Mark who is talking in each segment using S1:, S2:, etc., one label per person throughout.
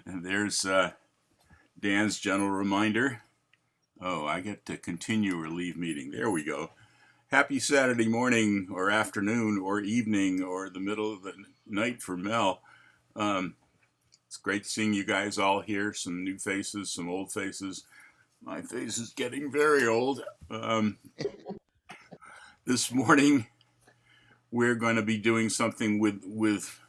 S1: There's Dan's gentle reminder. Oh, I get to continue or leave meeting. There we go. Happy Saturday morning or afternoon or evening or the middle of the night for Mel. Um, it's great seeing you guys all here. Some new faces, some old faces. My face is getting very old. This morning we're going to be doing something with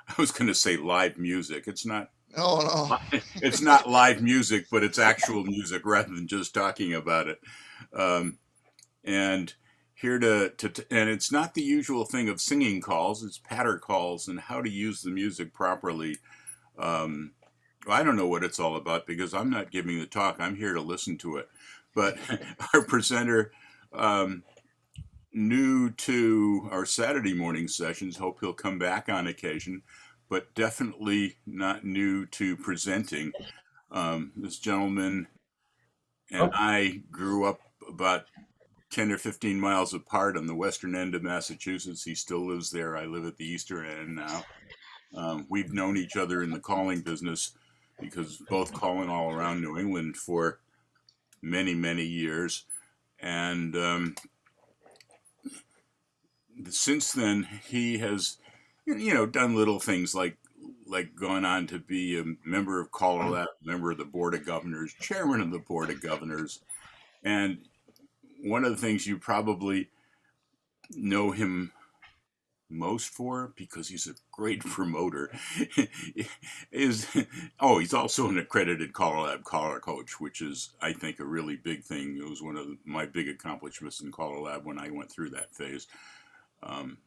S1: I was going to say live music. It's not
S2: Oh
S1: it's not live music, but it's actual music rather than just talking about it. Um, and here and it's not the usual thing of singing calls, it's patter calls and how to use the music properly. Um, I don't know what it's all about because I'm not giving the talk. I'm here to listen to it. But our presenter, um, new to our Saturday morning sessions, hope he'll come back on occasion, but definitely not new to presenting. This gentleman and
S3: Oh,
S1: I grew up about 10 or 15 miles apart on the western end of Massachusetts. He still lives there. I live at the eastern end now. We've known each other in the calling business because both calling all around New England for many, many years. And since then, he has, done little things like going on to be a member of Colorado, member of the Board of Governors, chairman of the Board of Governors. And one of the things you probably know him most for, because he's a great promoter, is he's also an accredited Colorado coach, which is, I think, a really big thing. It was one of my big accomplishments in Colorado when I went through that phase. um,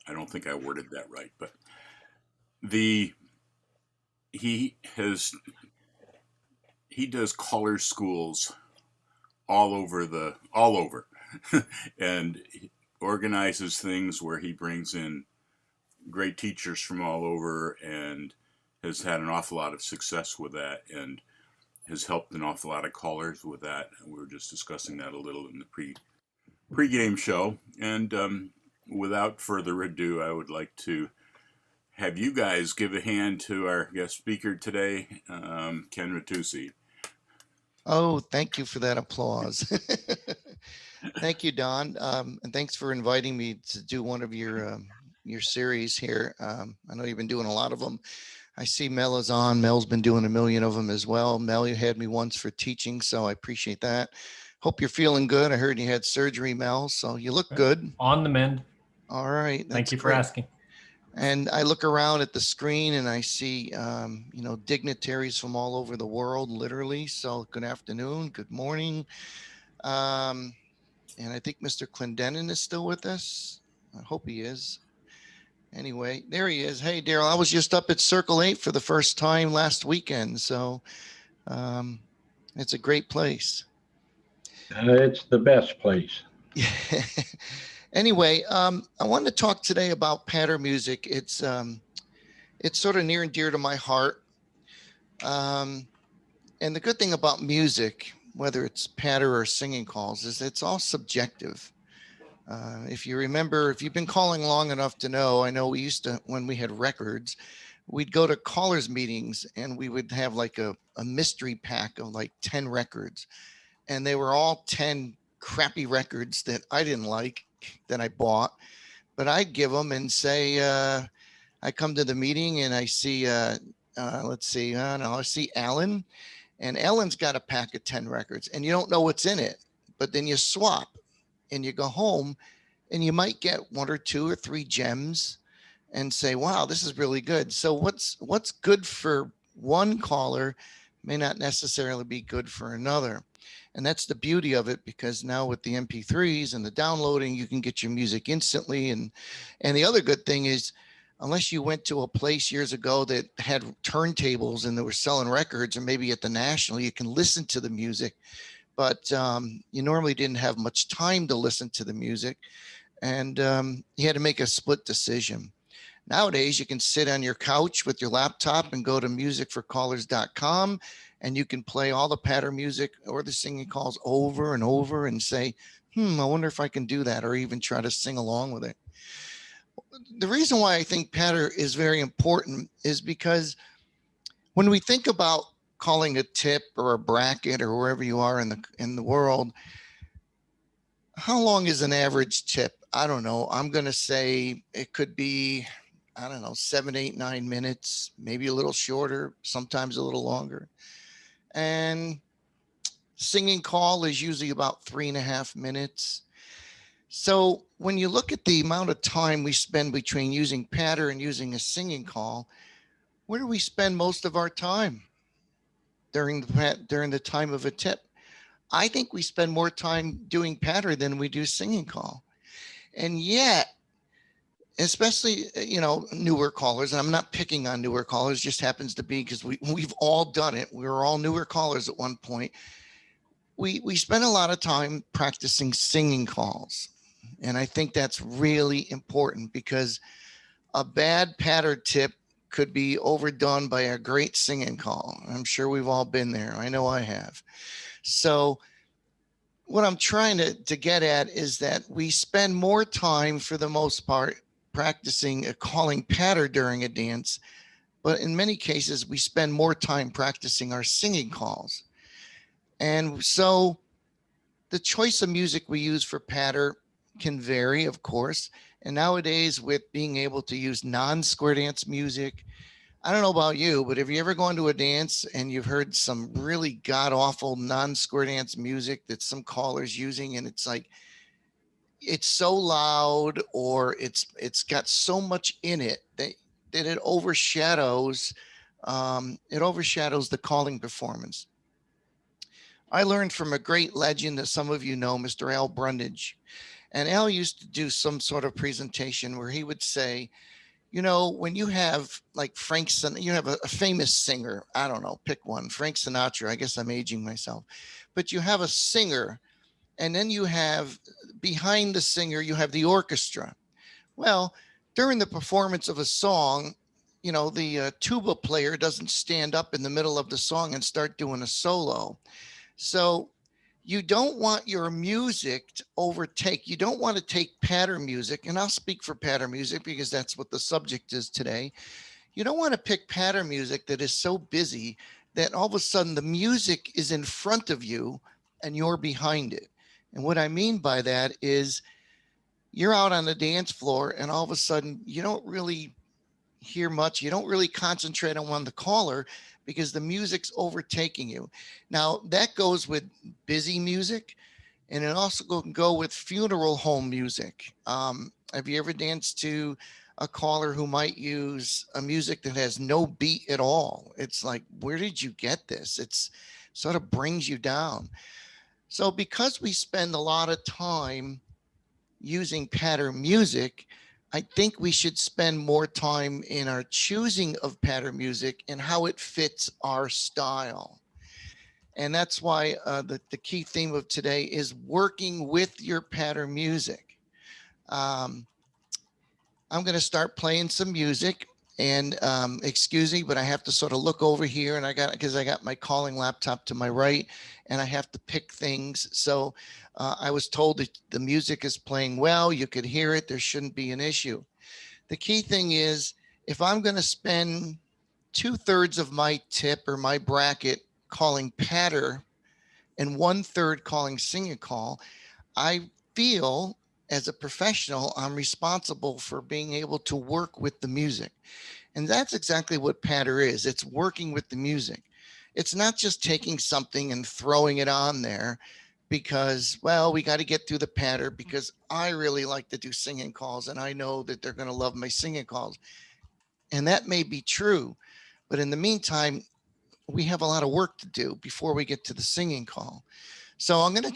S1: I don't think I worded that right, but the he has he does color schools all over and organizes things where he brings in great teachers from all over and has had an awful lot of success with that and has helped an awful lot of callers with that. We were just discussing that a little in the pre-game show. And without further ado, I would like to have you guys give a hand to our guest speaker today, Ken Ritucci.
S2: Oh, thank you for that applause. Thank you, Don, and thanks for inviting me to do one of your series here. I know you've been doing a lot of them. I see Mel is on. Mel's been doing a million of them as well. Mel, you had me once for teaching, so I appreciate that. Hope you're feeling good. I heard you had surgery, Mel, so you look good.
S3: on the mend.
S2: All right,
S3: Thank
S2: that's
S3: you for
S2: great.
S3: asking.
S2: And I look around at the screen and I see, dignitaries from all over the world, literally. So good afternoon, good morning. Um, and I think Mr. Clendenin is still with us. I hope he is. Anyway, there he is. Hey, Daryl, I was just up at Circle 8 for the first time last weekend. So um, it's a great place.
S3: It's the best place.
S2: Anyway, I wanted to talk today about patter music. It's sort of near and dear to my heart. And the good thing about music, whether it's patter or singing calls, is it's all subjective. If you remember, if you've been calling long enough to know, I know we used to, when we had records, we'd go to callers meetings and we would have like a mystery pack of like 10 records. And they were all 10 crappy records that I didn't like, that I bought. But I'd give them and say, I come to the meeting and I see, let's see, I see Alan. And Alan's got a pack of 10 records and you don't know what's in it. But then you swap and you go home and you might get one or two or three gems and say, wow, this is really good. So what's good for one caller may not necessarily be good for another. And that's the beauty of it, because now with the MP3s and the downloading, you can get your music instantly. And the other good thing is, unless you went to a place years ago that had turntables and they were selling records, or maybe at the National, you can listen to the music. But you normally didn't have much time to listen to the music, and you had to make a split decision. Nowadays, you can sit on your couch with your laptop and go to musicforcallers.com, and you can play all the patter music or the singing calls over and over and say, I wonder if I can do that, or even try to sing along with it. The reason why I think patter is very important is because when we think about calling a tip or a bracket or wherever you are in the world, how long is an average tip? I don't know. I'm going to say it could be, I don't know, 7, 8, 9 minutes, maybe a little shorter, sometimes a little longer. And singing call is usually about 3.5 minutes. So when you look at the amount of time we spend between using patter and using a singing call, where do we spend most of our time during the time of a tip? I think we spend more time doing patter than we do singing call. And yet, especially, newer callers, and I'm not picking on newer callers, just happens to be because we've all done it. We were all newer callers at one point. We spend a lot of time practicing singing calls. And I think that's really important because a bad patter tip could be overdone by a great singing call. I'm sure we've all been there. I know I have. So what I'm trying to get at is that we spend more time, for the most part, practicing a calling patter during a dance, but in many cases, we spend more time practicing our singing calls. And so the choice of music we use for patter can vary, of course. And nowadays, with being able to use non-square dance music, I don't know about you, but have you ever gone to a dance and you've heard some really god-awful non-square dance music that some caller's using, and it's like, it's so loud, or it's got so much in it that it overshadows the calling performance. I learned from a great legend that some of you know, Mr. Al Brundage. And Al used to do some sort of presentation where he would say, when you have like Frank Sinatra, you have a famous singer, I don't know, pick one, Frank Sinatra, I guess I'm aging myself, but you have a singer, and then you have behind the singer, you have the orchestra. Well, during the performance of a song, the tuba player doesn't stand up in the middle of the song and start doing a solo. So you don't want your music to overtake. You don't want to take patter music, and I'll speak for patter music because that's what the subject is today. You don't want to pick patter music that is so busy that all of a sudden the music is in front of you and you're behind it. And what I mean by that is you're out on the dance floor and all of a sudden you don't really hear much. You don't really concentrate on the caller because the music's overtaking you. Now that goes with busy music, and it also can go with funeral home music. Have you ever danced to a caller who might use a music that has no beat at all? It's like, where did you get this? It's sort of brings you down. So because we spend a lot of time using pattern music, I think we should spend more time in our choosing of pattern music and how it fits our style. And that's why the key theme of today is working with your pattern music. I'm going to start playing some music, and excuse me, but I have to sort of look over here, and because I got my calling laptop to my right, and I have to pick things. So I was told that the music is playing well. You could hear it. There shouldn't be an issue. The key thing is, if I'm going to spend 2/3 of my tip or my bracket calling patter and 1/3 calling singing call, I feel as a professional, I'm responsible for being able to work with the music. And that's exactly what patter is. It's working with the music. It's not just taking something and throwing it on there because, well, we got to get through the patter because I really like to do singing calls and I know that they're going to love my singing calls. And that may be true. But in the meantime, we have a lot of work to do before we get to the singing call. So I'm going to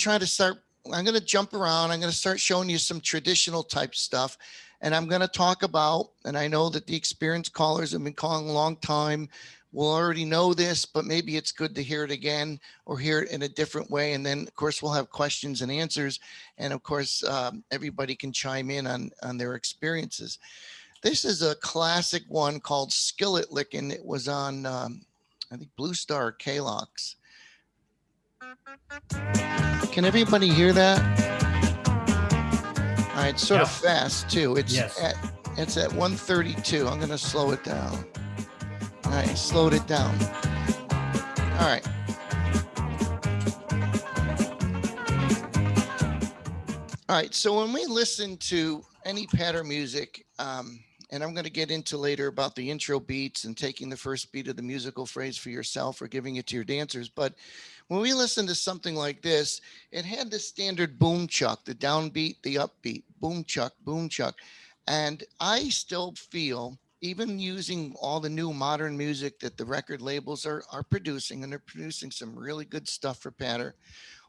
S2: jump around. I'm going to start showing you some traditional type stuff. And I'm going to talk about, and I know that the experienced callers have been calling a long time will already know this, but maybe it's good to hear it again or hear it in a different way. And then, of course, we'll have questions and answers. And of course, everybody can chime in on their experiences. This is a classic one called Skillet Lickin'. It was on, I think, Blue Star or K-Lox. Can everybody hear that? All right, it's sort of fast too. It's at 132. I'm going to slow it down. I slowed it down. All right. All right. So when we listen to any pattern music, and I'm going to get into later about the intro beats and taking the first beat of the musical phrase for yourself or giving it to your dancers. But when we listen to something like this, it had the standard boom chuck, the downbeat, the upbeat, boom chuck. And I still feel, even using all the new modern music that the record labels are producing, and they're producing some really good stuff for patter,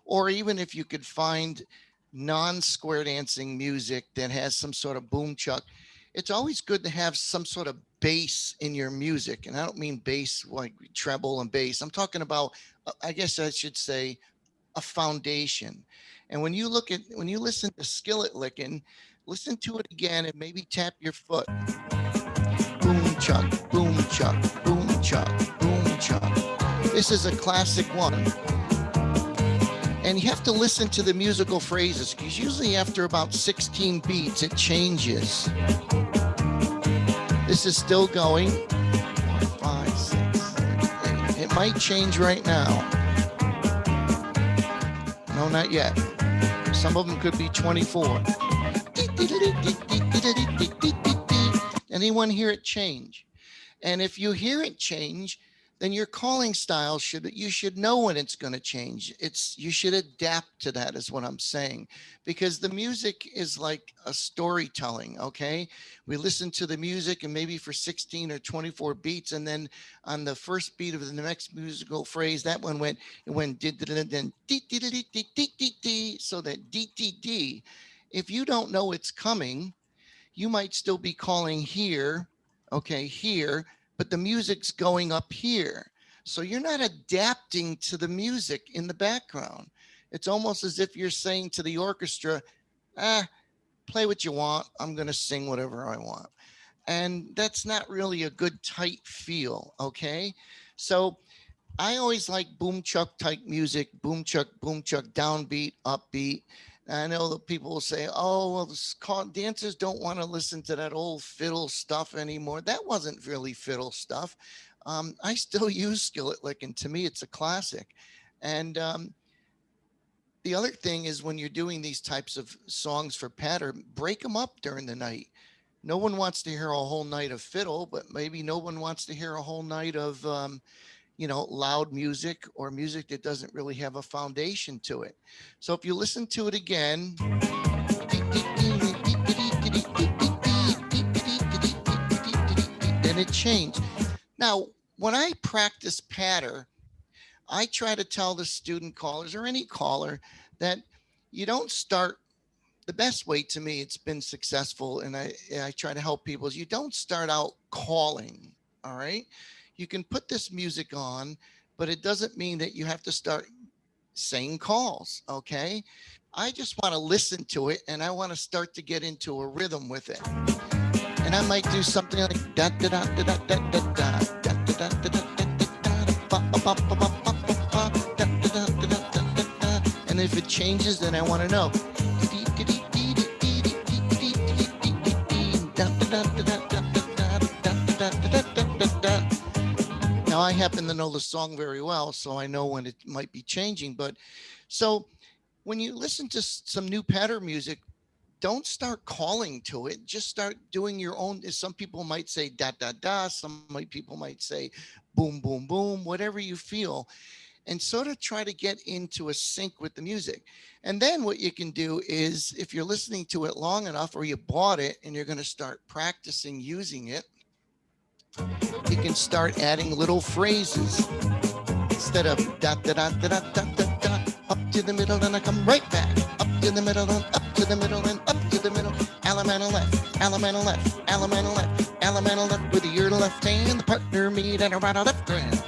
S2: or even if you could find non-square dancing music that has some sort of boom chuck, it's always good to have some sort of bass in your music. And I don't mean bass like treble and bass. I'm talking about, I guess I should say, a foundation. And when you listen to skillet licking, listen to it again and maybe tap your foot. Boom chuck, boom chuck, boom chuck, boom chuck. This is a classic one. And you have to listen to the musical phrases, because usually after about 16 beats, it changes. This is still going. 4, 5, 6, 7, 8. It might change right now. No, not yet. Some of them could be 24. Anyone hear it change? And if you hear it change, then your calling style you should know when it's going to change. You should adapt to that, is what I'm saying, because the music is like a storytelling. Okay, we listen to the music and maybe for 16 or 24 beats, and then on the first beat of the next musical phrase, that one went then so that d. If you don't know it's coming, you might still be calling here, okay, here, but the music's going up here. So you're not adapting to the music in the background. It's almost as if you're saying to the orchestra, play what you want. I'm going to sing whatever I want. And that's not really a good tight feel, okay? So I always like boom chuck type music, boom chuck, downbeat, upbeat. I know that people will say, oh, well, dancers don't want to listen to that old fiddle stuff anymore. That wasn't really fiddle stuff. I still use skillet lick, and to me, it's a classic. And the other thing is, when you're doing these types of songs for patter, break them up during the night. No one wants to hear a whole night of fiddle, but maybe no one wants to hear a whole night of loud music or music that doesn't really have a foundation to it. So if you listen to it again, then it changed. Now, when I practice patter, I try to tell the student callers or any caller that you don't start. The best way, to me, it's been successful, and I try to help people, is you don't start out calling. All right, you can put this music on, but it doesn't mean that you have to start saying calls. Okay, I just want to listen to it, and I want to start to get into a rhythm with it. And I might do something like da da da da da da da da da da da da. And if it changes, then I want to know. Now, I happen to know the song very well, so I know when it might be changing. But so when you listen to some new pattern music, don't start calling to it. Just start doing your own. Some people might say da da da. Some people might say boom boom boom. Whatever you feel, and sort of try to get into a sync with the music. And then what you can do is, if you're listening to it long enough, or you bought it and you're going to start practicing using it, you can start adding little phrases. Instead of da da da da da da da da, up to the middle and I come right back. Up to the middle and up to the middle and up to the middle. Alamana left, Alamana left, Alamana left, Alamana left with your left hand. The partner meet and a right or left grand.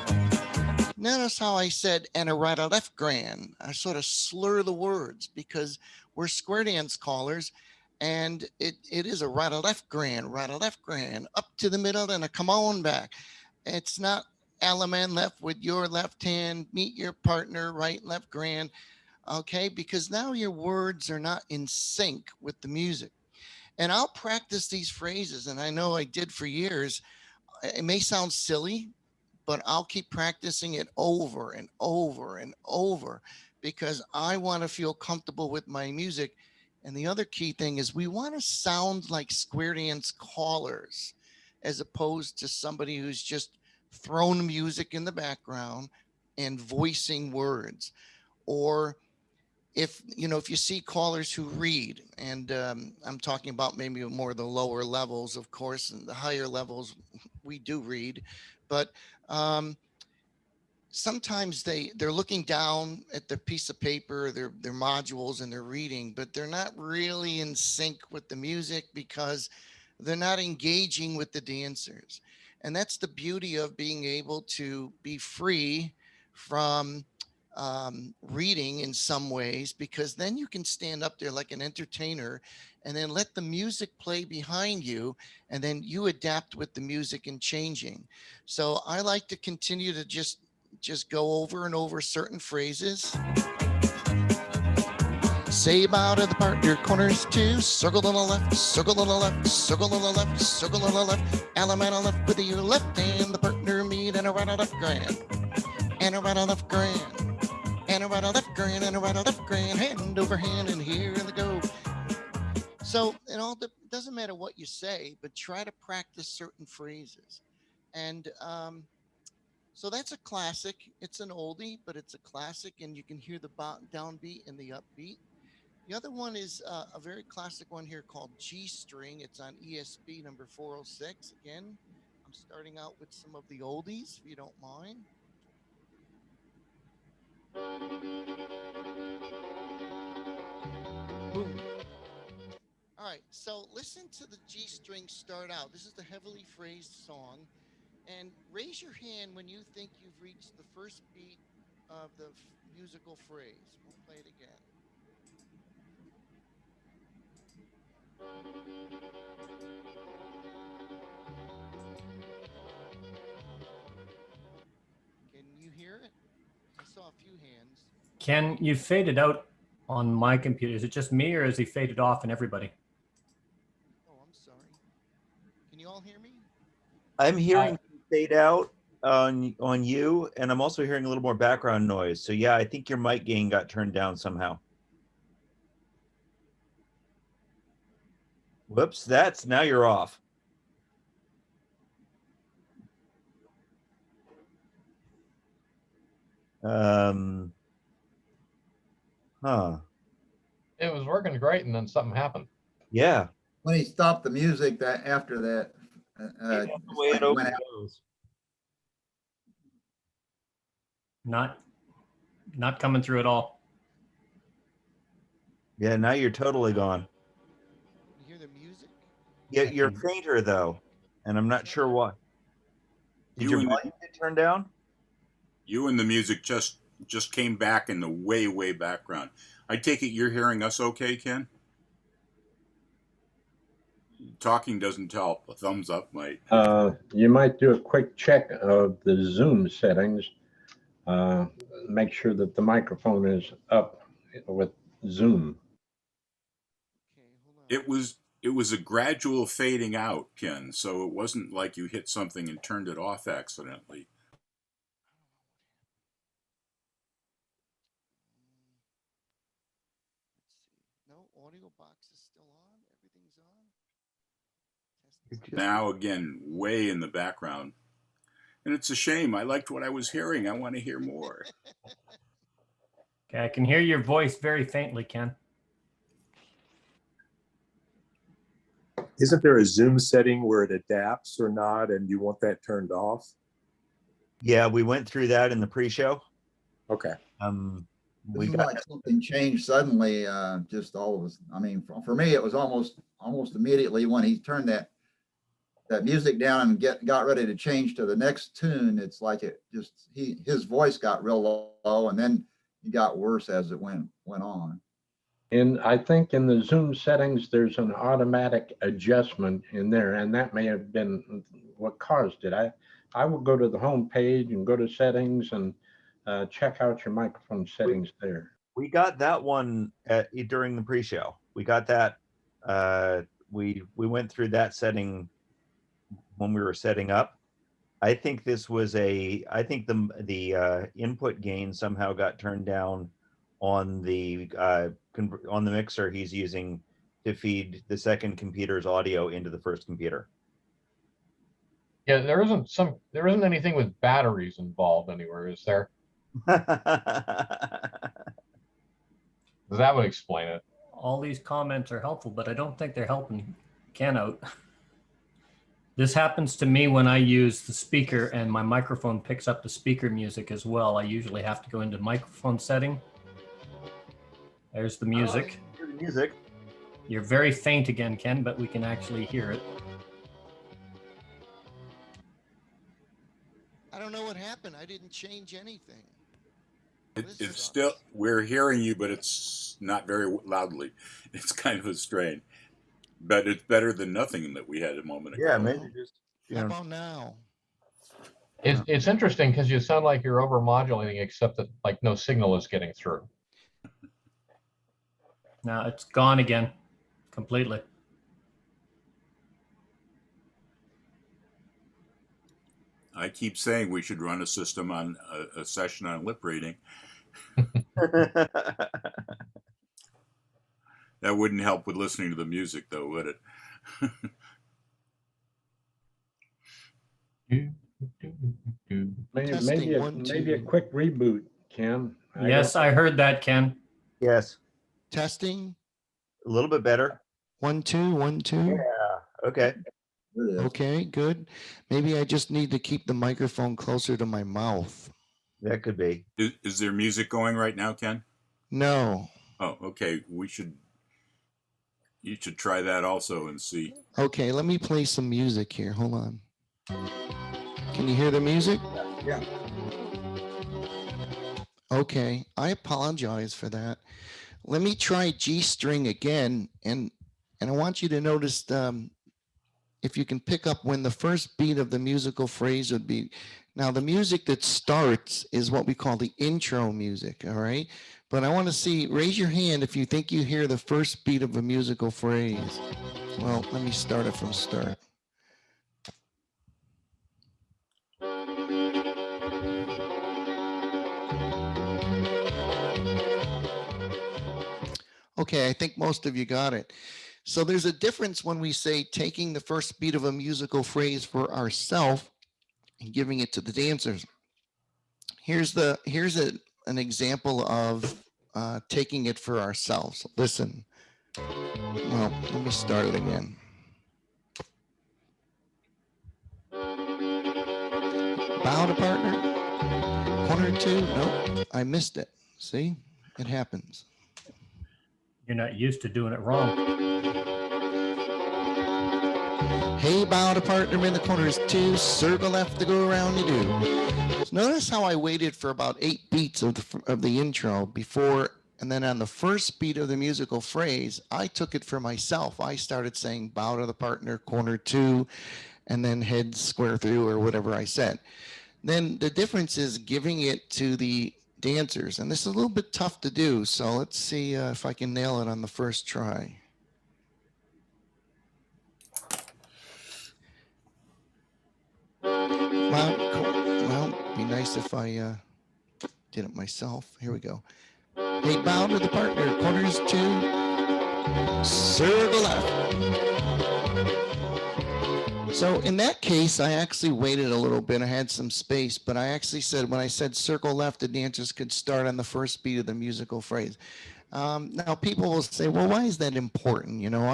S2: Notice how I said and a right or left grand. I sort of slur the words because we're square dance callers, and it is a right or left grand, up to the middle and a come on back. It's not Alaman left with your left hand, meet your partner, right, left grand. Okay, because now your words are not in sync with the music. And I'll practice these phrases, and I know I did for years. It may sound silly, but I'll keep practicing it over and over and over because I want to feel comfortable with my music. And the other key thing is we want to sound like square dance callers as opposed to somebody who's just thrown music in the background and voicing words. Or if you see callers who read, and I'm talking about maybe more the lower levels, of course, and the higher levels, we do read, but um, sometimes they're looking down at the piece of paper, their modules, and they're reading, but they're not really in sync with the music because they're not engaging with the dancers. And that's the beauty of being able to be free from reading in some ways, because then you can stand up there like an entertainer and then let the music play behind you, and then you adapt with the music and changing. So I like to continue to just go over and over certain phrases. Say bow to the partner, corners two, circle on the left, circle on the left, circle on the left, circle on the left, element on left with your left hand, the partner meet, and a right on left grand, and a right on left grand, and a right on left grand, and a right on left grand, hand over hand, and here in the go. So it all doesn't matter what you say, but try to practice certain phrases. And so that's a classic. It's an oldie, but it's a classic, and you can hear the downbeat and the upbeat. The other one is a very classic one here called G String. It's on ESP number 406. Again, I'm starting out with some of the oldies, if you don't mind. Boom. All right, so listen to the G string start out. This is the heavily phrased song. And raise your hand when you think you've reached the first beat of the musical phrase. We'll play it again. Can you hear it? I saw a few hands.
S4: Ken, you faded out on my computer. Is it just me, or is he faded off in everybody?
S2: Oh, I'm sorry. Can you all hear me?
S5: I'm hearing fade out on you, and I'm also hearing a little more background noise. So yeah, I think your mic gain got turned down somehow. Whoops, now you're off. Huh.
S3: It was working great, and then something happened.
S5: Yeah.
S6: When he stopped the music after that,
S5: The way it
S6: went out.
S5: goes.
S4: Not coming through at all.
S5: Yeah, now you're totally gone.
S2: You hear the music?
S5: Yeah, you're fainter though, and I'm not sure why. Did your mic get turned down?
S1: You and the music just came back in the way background. I take it you're hearing us okay, Ken? Talking doesn't help. A thumbs up might.
S3: You might do a quick check of the Zoom settings. Make sure that the microphone is up with Zoom.
S2: Okay, hold on.
S1: It was a gradual fading out, Ken, so it wasn't like you hit something and turned it off accidentally.
S2: Let's see. No, audio box is still on. Everything's on. Testing.
S1: Now again, way in the background. And it's a shame. I liked what I was hearing. I want to hear more.
S4: Okay, I can hear your voice very faintly, Ken.
S7: Isn't there a Zoom setting where it adapts or not, and you want that turned off?
S5: Yeah, we went through that in the pre-show.
S7: Okay.
S5: We
S6: Seemed
S5: got
S6: like something changed suddenly. Just all of us. I mean, for me, it was almost immediately when he turned that music down and got ready to change to the next tune. It's like his voice got real low, and then it got worse as it went on.
S3: And I think in the Zoom settings, there's an automatic adjustment in there, and that may have been what caused it. I will go to the home page and go to settings and check out your microphone settings there.
S5: We got that one during the pre-show. We got that. We went through that setting when we were setting up, I think this was I think the input gain somehow got turned down on the on the mixer he's using to feed the second computer's audio into the first computer.
S8: Yeah, there isn't anything with batteries involved anywhere, is there? That would explain it.
S4: All these comments are helpful, but I don't think they're helping Ken out. This happens to me when I use the speaker and my microphone picks up the speaker music as well. I usually have to go into microphone setting. There's the music.
S5: Hear the music.
S4: You're very faint again, Ken, but we can actually hear it.
S2: I don't know what happened. I didn't change anything.
S1: It's still, we're hearing you, but it's not very loudly. It's kind of a strain. But it's better than nothing that we had a moment ago.
S5: Yeah, maybe just, you
S2: How
S5: know.
S2: about now?
S8: It's interesting because you sound like you're over modulating, except that like no signal is getting through.
S4: Now it's gone again, completely.
S1: I keep saying we should run a system on a session on lip reading. That wouldn't help with listening to the music, though, would it?
S3: Maybe a quick reboot, Ken.
S4: Yes, I heard that, Ken.
S5: Yes,
S2: Testing.
S5: a little bit better.
S2: 1 2 1 2.
S5: Yeah. Okay.
S6: There it is.
S2: Okay, good. Maybe I just need to keep the microphone closer to my mouth.
S5: That could be.
S1: Is there music going right now, Ken?
S2: No.
S1: Oh, okay. You should try that also and see.
S2: Okay, let me play some music here. Hold on. Can you hear the music?
S6: Yeah.
S2: Okay, I apologize for that. Let me try G string again, and I want you to notice if you can pick up when the first beat of the musical phrase would be. Now, the music that starts is what we call the intro music, all right? But I want to see, raise your hand if you think you hear the first beat of a musical phrase. Well, let me start it from start. Okay, I think most of you got it. So there's a difference when we say taking the first beat of a musical phrase for ourselves and giving it to the dancers. Here's an example of taking it for ourselves. Listen. Well, let me start it again. Bow to partner. Corner two. Nope, I missed it. See, it happens.
S4: You're not used to doing it wrong.
S2: Hey, bow to partner in the corners two. Circle left to go around you do. Notice how I waited for about 8 beats of the intro before, and then on the first beat of the musical phrase, I took it for myself. I started saying bow to the partner, corner two, and then head square through or whatever I said. Then the difference is giving it to the dancers, and this is a little bit tough to do. So let's see if I can nail it on the first try. Well, be nice if I did it myself. Here we go. Hey, bow to the partner, corners two, circle left. So in that case, I actually waited a little bit. I had some space, but I actually said, when I said circle left, the dancers could start on the first beat of the musical phrase. Now people will say, well, why is that important? You know,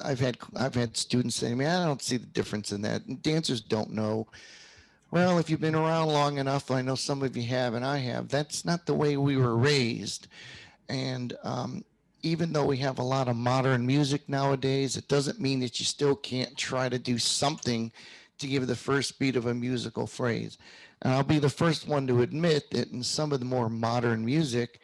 S2: I've had students say to me, I don't see the difference in that. And dancers don't know. Well, if you've been around long enough, I know some of you have and I have, that's not the way we were raised. And even though we have a lot of modern music nowadays, it doesn't mean that you still can't try to do something to give the first beat of a musical phrase. And I'll be the first one to admit that in some of the more modern music,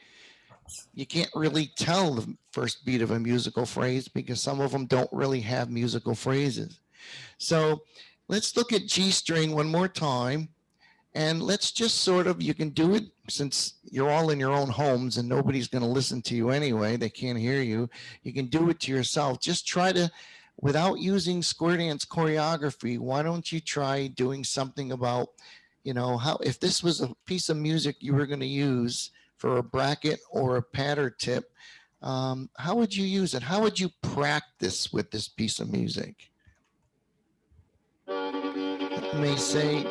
S2: you can't really tell the first beat of a musical phrase because some of them don't really have musical phrases. So let's look at G string one more time. And let's just sort of, you can do it since you're all in your own homes and nobody's going to listen to you anyway. They can't hear you. You can do it to yourself. Just try to, without using square dance choreography, why don't you try doing something about, you know, how, if this was a piece of music you were going to use for a bracket or a patter tip, how would you use it? How would you practice with this piece of music? It may say,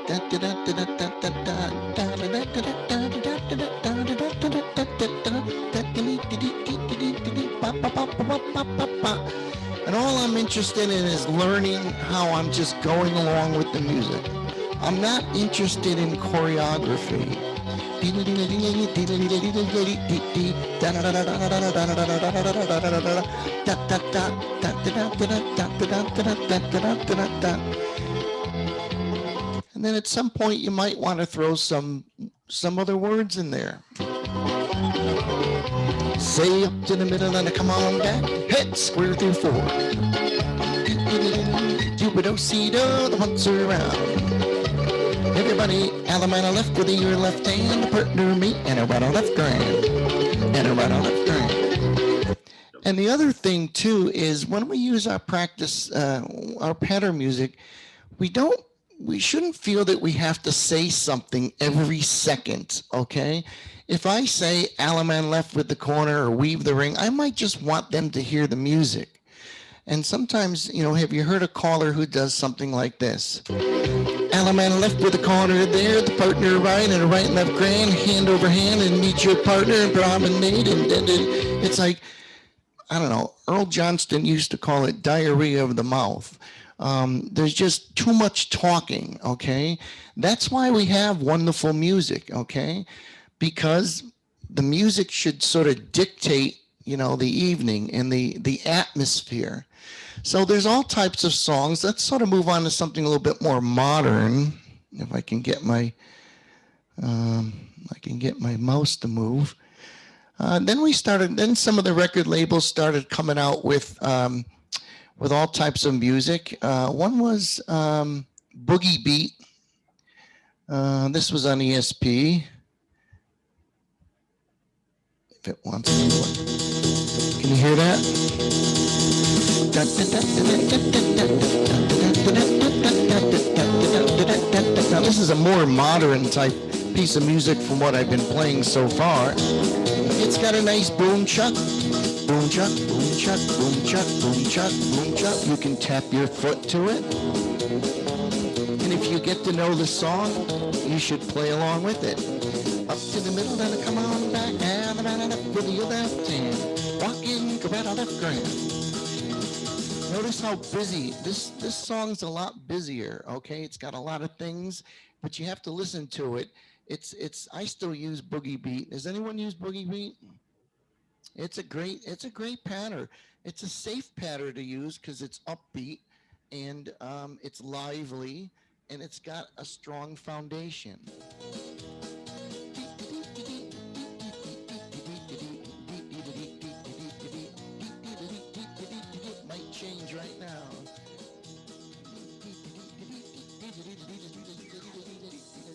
S2: and all I'm interested in is learning how I'm just going along with the music. I'm not interested in choreography. And then at some point you might want to throw some other words in there. Say up to the middle and come on back. Head square through four. Do-ba-do-see-do, the ones around. Everybody, Alamana left with your left hand, a partner me, and a right on left grand. And a right on left grand. And the other thing too is when we use our practice, our pattern music, we shouldn't feel that we have to say something every second, okay? If I say Alaman left with the corner or weave the ring, I might just want them to hear the music. And sometimes, you know, have you heard a caller who does something like this? Alaman left with the corner there, the partner right, and a right and left grand, hand over hand, and meet your partner and promenade. And it's like, I don't know, Earl Johnston used to call it diarrhea of the mouth. There's just too much talking, okay? That's why we have wonderful music, okay? Because the music should sort of dictate, you know, the evening and the atmosphere. So there's all types of songs. Let's sort of move on to something a little bit more modern. If I can get my, mouse to move. Then some of the record labels started coming out with all types of music. One was Boogie Beat. This was on ESP. If it wants to. Can you hear that? Now this is a more modern type piece of music from what I've been playing so far. It's got a nice boom chuck. Boom chuck, boom chuck, boom chuck, boom chuck, boom chuck. You can tap your foot to it. And if you get to know the song, you should play along with it. Up to the middle, then come on back, and up with your left hand. Walk in, go right on left grand. Notice how busy, this song's a lot busier, okay? It's got a lot of things, but you have to listen to it. I still use Boogie Beat. Does anyone use Boogie Beat? It's a great pattern. It's a safe pattern to use because it's upbeat and it's lively and it's got a strong foundation. Might change right now.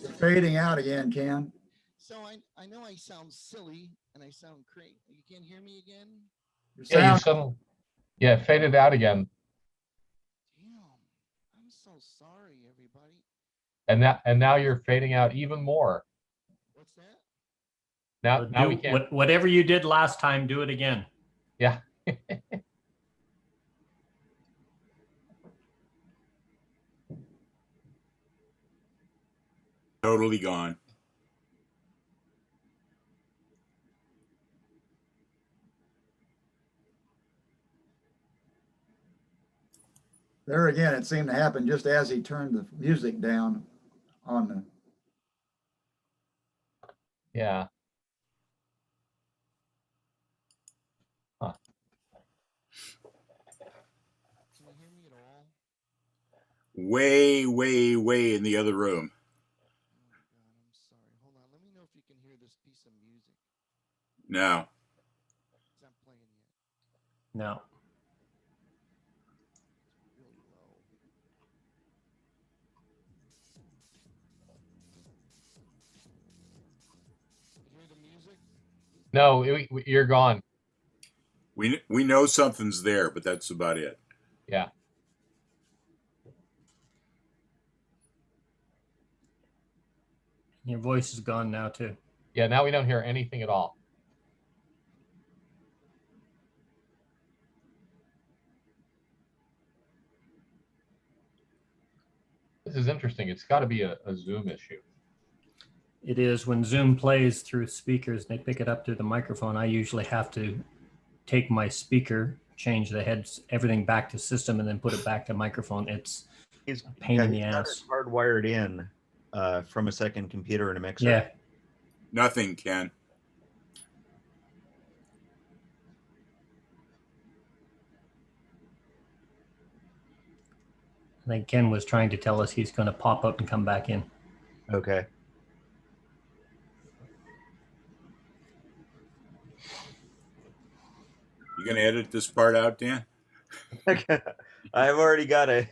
S6: You're fading out again, Ken.
S2: So I know I sound silly and I sound crazy. You can't hear me again?
S8: Yeah, you suddenly, yeah, faded out again.
S2: Damn, I'm so sorry, everybody.
S8: And now you're fading out even more.
S2: What's that?
S8: Now we can't.
S4: Whatever you did last time, do it again.
S8: Yeah.
S1: Totally gone.
S6: There again, it seemed to happen just as he turned the music down on the.
S8: Yeah. Huh.
S2: Can you hear me at all?
S1: Way, way, way in the other room.
S2: Oh my God, I'm sorry. Hold on. Let me know if you can hear this piece of music.
S1: No.
S2: It's not playing yet.
S4: No.
S2: It's really low. You hear the music?
S8: No, you're gone.
S1: We know something's there, but that's about it.
S8: Yeah.
S4: Your voice is gone now too.
S8: Yeah, now we don't hear anything at all. This is interesting. It's got to be a Zoom issue.
S4: It is when Zoom plays through speakers, they pick it up through the microphone. I usually have to take my speaker, change the heads, everything back to system, and then put it back to microphone. It's a pain in the
S5: he's got it
S4: ass.
S5: hardwired in from a second computer and a mixer.
S4: Yeah.
S1: Nothing, Ken.
S4: I think Ken was trying to tell us he's going to pop up and come back in.
S5: Okay.
S1: You gonna edit this part out, Dan?
S5: I've already got a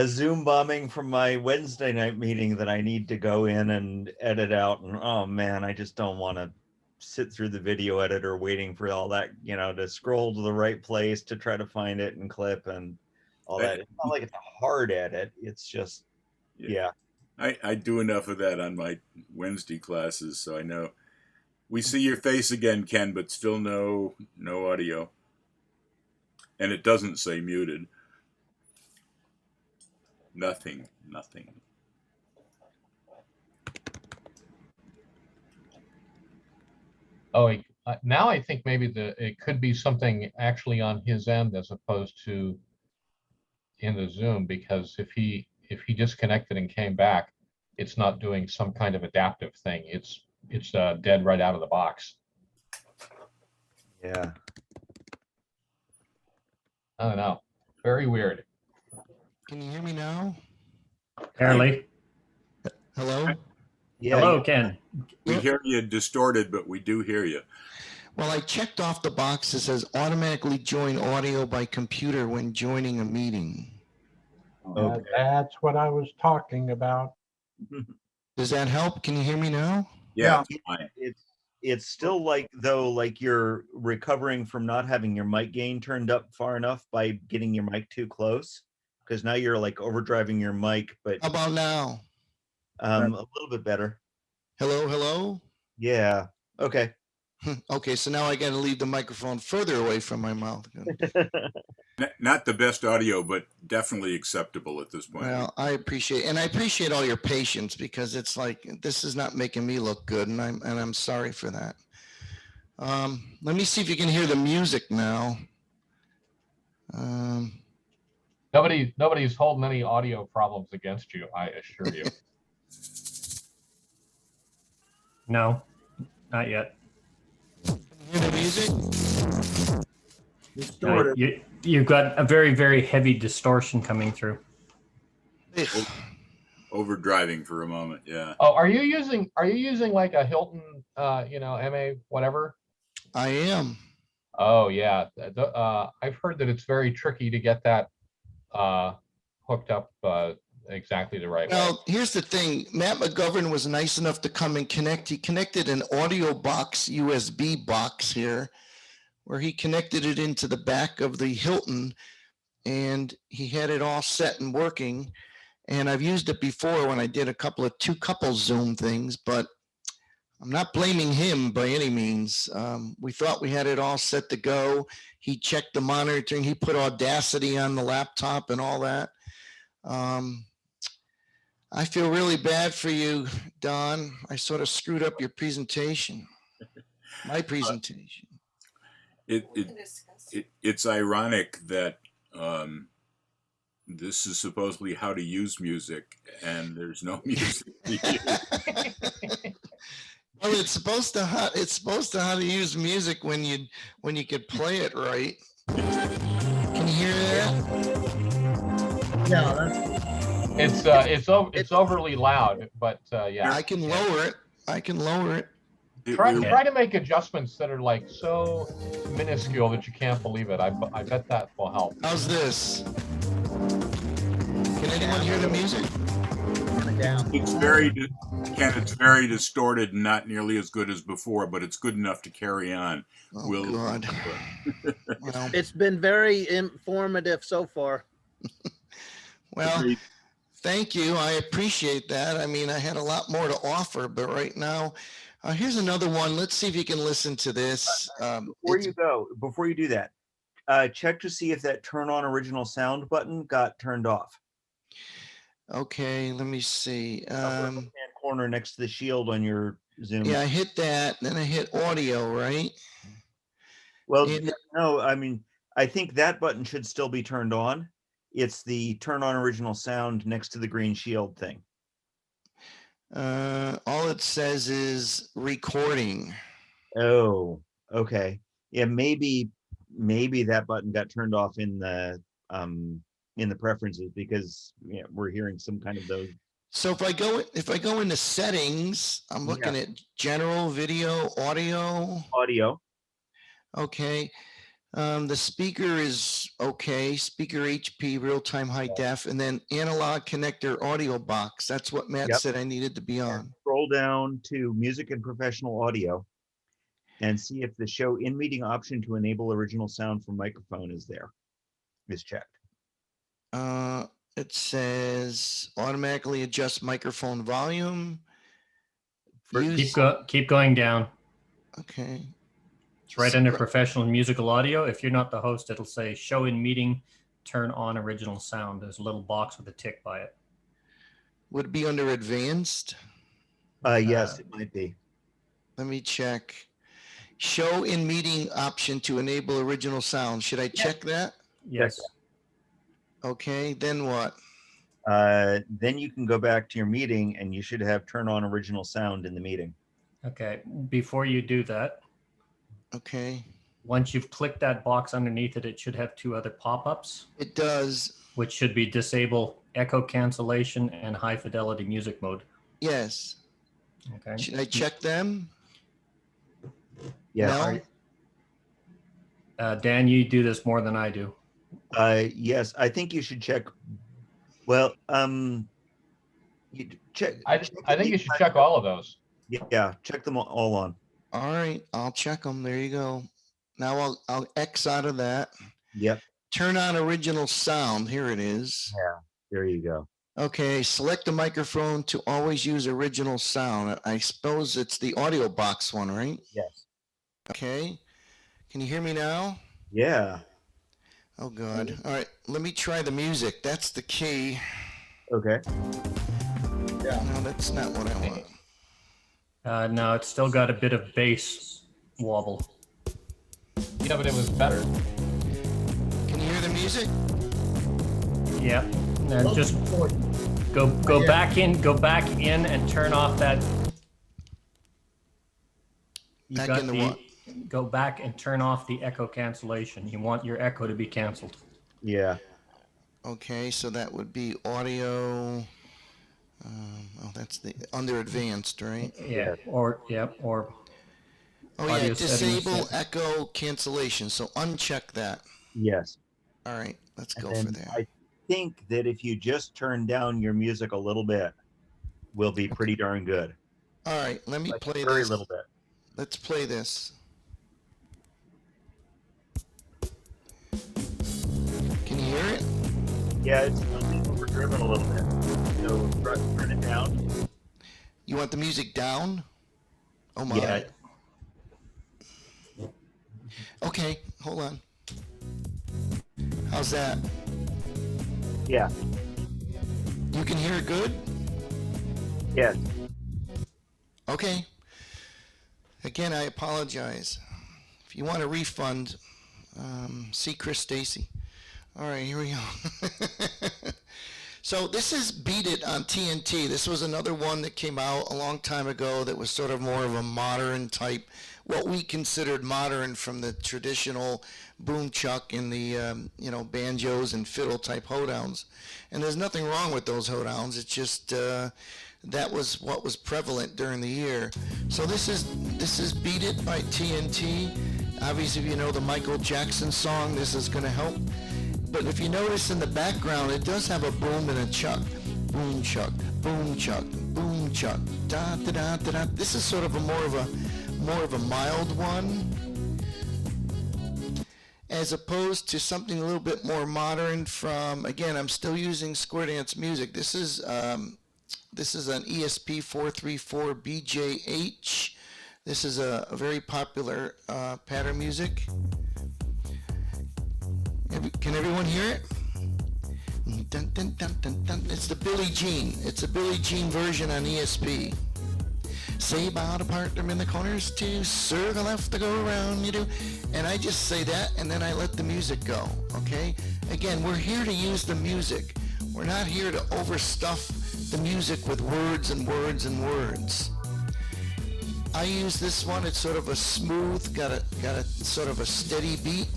S5: Zoom bombing from my Wednesday night meeting that I need to go in and edit out. And oh man, I just don't want to sit through the video editor waiting for all that, to scroll to the right place to try to find it and clip and all that. It's not like it's a hard edit. It's just, yeah.
S1: I do enough of that on my Wednesday classes, so I know. We see your face again, Ken, but still no audio. And it doesn't say muted. Nothing.
S8: Oh, now I think maybe it could be something actually on his end as opposed to in the Zoom, because if he disconnected and came back, it's not doing some kind of adaptive thing. It's dead right out of the box.
S5: Yeah.
S8: I don't know. Very weird.
S2: Can you hear me now?
S4: Barely.
S2: Hello?
S5: Yeah.
S4: Hello, Ken.
S1: We hear you distorted, but we do hear you.
S2: Well, I checked off the box that says automatically join audio by computer when joining a meeting.
S5: Okay.
S3: That's what I was talking about.
S2: Does that help? Can you hear me now?
S1: Yeah, it's fine.
S5: It's still like you're recovering from not having your mic gain turned up far enough by getting your mic too close, because now you're like overdriving your mic, but
S2: How about now?
S5: a little bit better.
S2: Hello?
S5: Yeah. Okay.
S2: Okay, so now I got to leave the microphone further away from my mouth.
S1: Not the best audio, but definitely acceptable at this point.
S2: Well, I appreciate all your patience, because it's like this is not making me look good, and I'm sorry for that. Let me see if you can hear the music now.
S8: Nobody's holding any audio problems against you, I assure you.
S4: No, not yet.
S2: Can you hear the music?
S4: You've got a very, very heavy distortion coming through.
S1: Overdriving for a moment, yeah.
S8: Oh, are you using like a Hilton, MA whatever?
S2: I am.
S8: Oh yeah, I've heard that it's very tricky to get that hooked up exactly the right way.
S2: Well, here's the thing. Matt McGovern was nice enough to come and connect. He connected an audio box, USB box here, where he connected it into the back of the Hilton, and he had it all set and working. And I've used it before when I did two couple Zoom things, but I'm not blaming him by any means. We thought we had it all set to go. He checked the monitoring. He put Audacity on the laptop and all that. I feel really bad for you, Don. I sort of screwed up your presentation, my presentation.
S1: It's ironic that this is supposedly how to use music, and there's no music to use.
S2: Well, it's supposed to how to use music when you could play it right. Can you hear that?
S6: Yeah,
S8: It's overly loud, but yeah.
S2: I can lower it.
S8: Try to make adjustments that are like so minuscule that you can't believe it. I bet that will help.
S2: How's this? Can anyone hear the music?
S1: It's very distorted and not nearly as good as before, but it's good enough to carry on.
S2: Oh, God. Well,
S9: It's been very informative so far.
S2: well, Thank you. I appreciate that. I mean, I had a lot more to offer, but right now, here's another one. Let's see if you can listen to this.
S5: Before you do that, check to see if that turn on original sound button got turned off.
S2: Okay, let me see.
S5: Upper left-hand corner next to the shield on your Zoom.
S2: Yeah, I hit that, then I hit audio, right?
S5: Well, no, I mean, I think that button should still be turned on. It's the turn on original sound next to the green shield thing.
S2: All it says is recording.
S5: Oh, okay. Yeah, maybe that button got turned off in the preferences, because we're hearing some kind of those.
S2: So if I go into settings, I'm looking at general video, audio. Okay. The speaker is okay. Speaker HP, real-time high def, and then analog connector audio box. That's what Matt said I needed to be on.
S5: Scroll down to music and professional audio and see if the show in meeting option to enable original sound from microphone is checked.
S2: It says automatically adjust microphone volume.
S4: Keep going down.
S2: Okay.
S4: It's right under professional and musical audio. If you're not the host, it'll say show in meeting, turn on original sound. There's a little box with a tick by it.
S2: Would it be under advanced?
S5: Yes, it might be.
S2: Let me check. Show in meeting option to enable original sound. Should I check that?
S4: Yes.
S2: Okay, then what?
S5: Then you can go back to your meeting and you should have turn on original sound in the meeting.
S4: Okay, before you do that.
S2: Okay.
S4: Once you've clicked that box underneath it, it should have two other pop-ups.
S2: It does.
S4: Which should be disable echo cancellation and high fidelity music mode.
S2: Yes.
S4: Okay.
S2: Should I check them?
S5: Yeah.
S2: No?
S4: Dan, you do this more than I do.
S5: Yes, I think you should check. Well, you check.
S8: I think you should check all of those.
S5: Yeah, check them all on.
S2: All right, I'll check them. There you go. Now I'll X out of that.
S5: Yep.
S2: Turn on original sound. Here it is.
S5: Yeah, there you go.
S2: Okay, select the microphone to always use original sound. I suppose it's the audio box one, right?
S5: Yes.
S2: Okay. Can you hear me now?
S5: Yeah.
S2: Oh, God. All right, let me try the music. That's the key.
S5: Okay.
S6: Yeah.
S2: No, that's not what I want.
S4: No, it's still got a bit of bass wobble.
S8: Yeah, but it was better.
S2: Can you hear the music?
S4: Yeah. And just go back in and turn off that. Go back and turn off the echo cancellation. You want your echo to be canceled.
S5: Yeah.
S2: Okay, so that would be audio. Oh, that's the under advanced, right?
S4: Yeah. Or
S2: Oh yeah, disable echo cancellation. So uncheck that.
S5: Yes.
S2: All right, let's go
S5: And
S2: for that.
S5: I think that if you just turn down your music a little bit, we'll be pretty darn good.
S2: All right, let me play
S5: Very
S2: this.
S5: little bit.
S2: Let's play this. Can you hear it?
S5: Yeah, it's overdriven a little bit. So turn it down.
S2: You want the music down? Oh my.
S5: Yeah.
S2: Okay, hold on. How's that?
S5: Yeah.
S2: You can hear it good?
S5: Yes.
S2: Okay. Again, I apologize. If you want a refund, see Chris Stacy. All right, here we go. So this is Beat It on TNT. This was another one that came out a long time ago that was sort of more of a modern type, what we considered modern from the traditional boom chuck and the banjos and fiddle type hoedowns. And there's nothing wrong with those hoedowns. It's just that was what was prevalent during the year. So this is Beat It by TNT. Obviously, if you know the Michael Jackson song, this is going to help. But if you notice in the background, it does have a boom and a chuck. Boom chuck, boom chuck, boom chuck. Da da da da da. This is sort of a more of a mild one. as opposed to something a little bit more modern from, again, I'm still using square dance music. This is an ESP 434 BJH. This is a very popular pattern music. Can everyone hear it? Dun, dun, dun, dun, dun. It's the Billie Jean. It's a Billie Jean version on ESP. Say about a partner in the corners to circle left to go around, you do. And I just say that, and then I let the music go, okay? Again, we're here to use the music. We're not here to overstuff the music with words and words and words. I use this one. It's sort of a smooth, got a sort of a steady beat.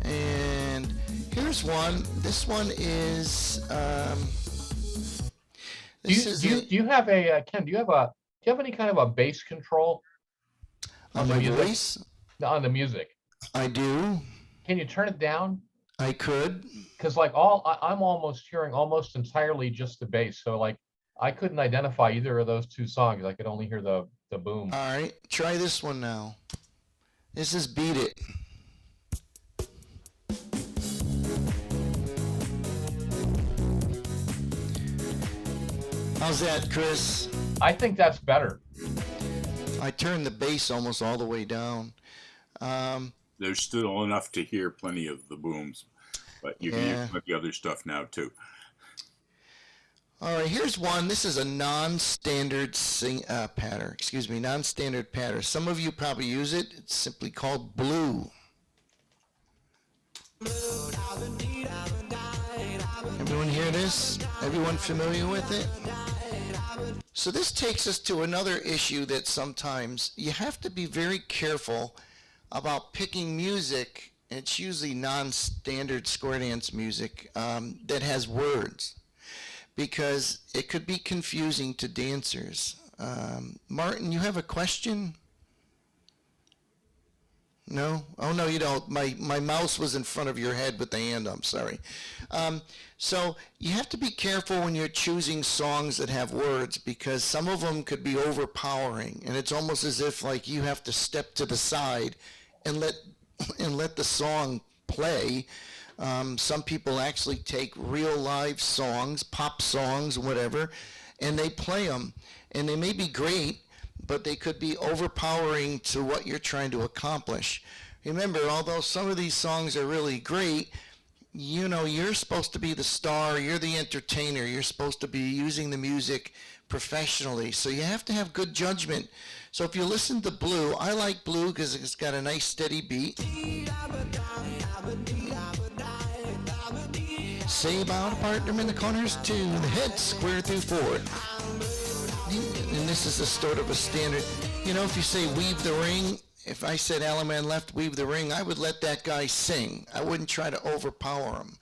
S2: And here's one. This one is
S8: Do you have a Ken? Do you have any kind of a bass control
S2: on my voice?
S8: On the music,
S2: I do.
S8: Can you turn it down?
S2: I could.
S8: Because like I'm almost hearing almost entirely just the bass. So like I couldn't identify either of those two songs. I could only hear the boom.
S2: All right, try this one now. This is Beat It. How's that, Chris?
S8: I think that's better.
S2: I turned the bass almost all the way down.
S1: There's still enough to hear plenty of the booms, but you can hear plenty of other stuff now too.
S2: All right, here's one. This is a non-standard pattern. Excuse me, non-standard pattern. Some of you probably use it. It's simply called Blue. Everyone hear this? Everyone familiar with it? So this takes us to another issue that sometimes you have to be very careful about picking music. It's usually non-standard square dance music that has words, because it could be confusing to dancers. Martin, you have a question? No? Oh, no, you don't. My mouse was in front of your head with the hand. I'm sorry. So you have to be careful when you're choosing songs that have words, because some of them could be overpowering, and it's almost as if like you have to step to the side and let the song play. Some people actually take real live songs, pop songs, whatever, and they play them, and they may be great, but they could be overpowering to what you're trying to accomplish. Remember, although some of these songs are really great, you know, you're supposed to be the star, you're the entertainer, you're supposed to be using the music professionally, so you have to have good judgment. So if you listen to Blue, I like Blue because it's got a nice steady beat. Say about a partner in the corners to the head, square through forward. And this is a sort of a standard, you know, if you say weave the ring, if I said Alaman left, weave the ring, I would let that guy sing. I wouldn't try to overpower him,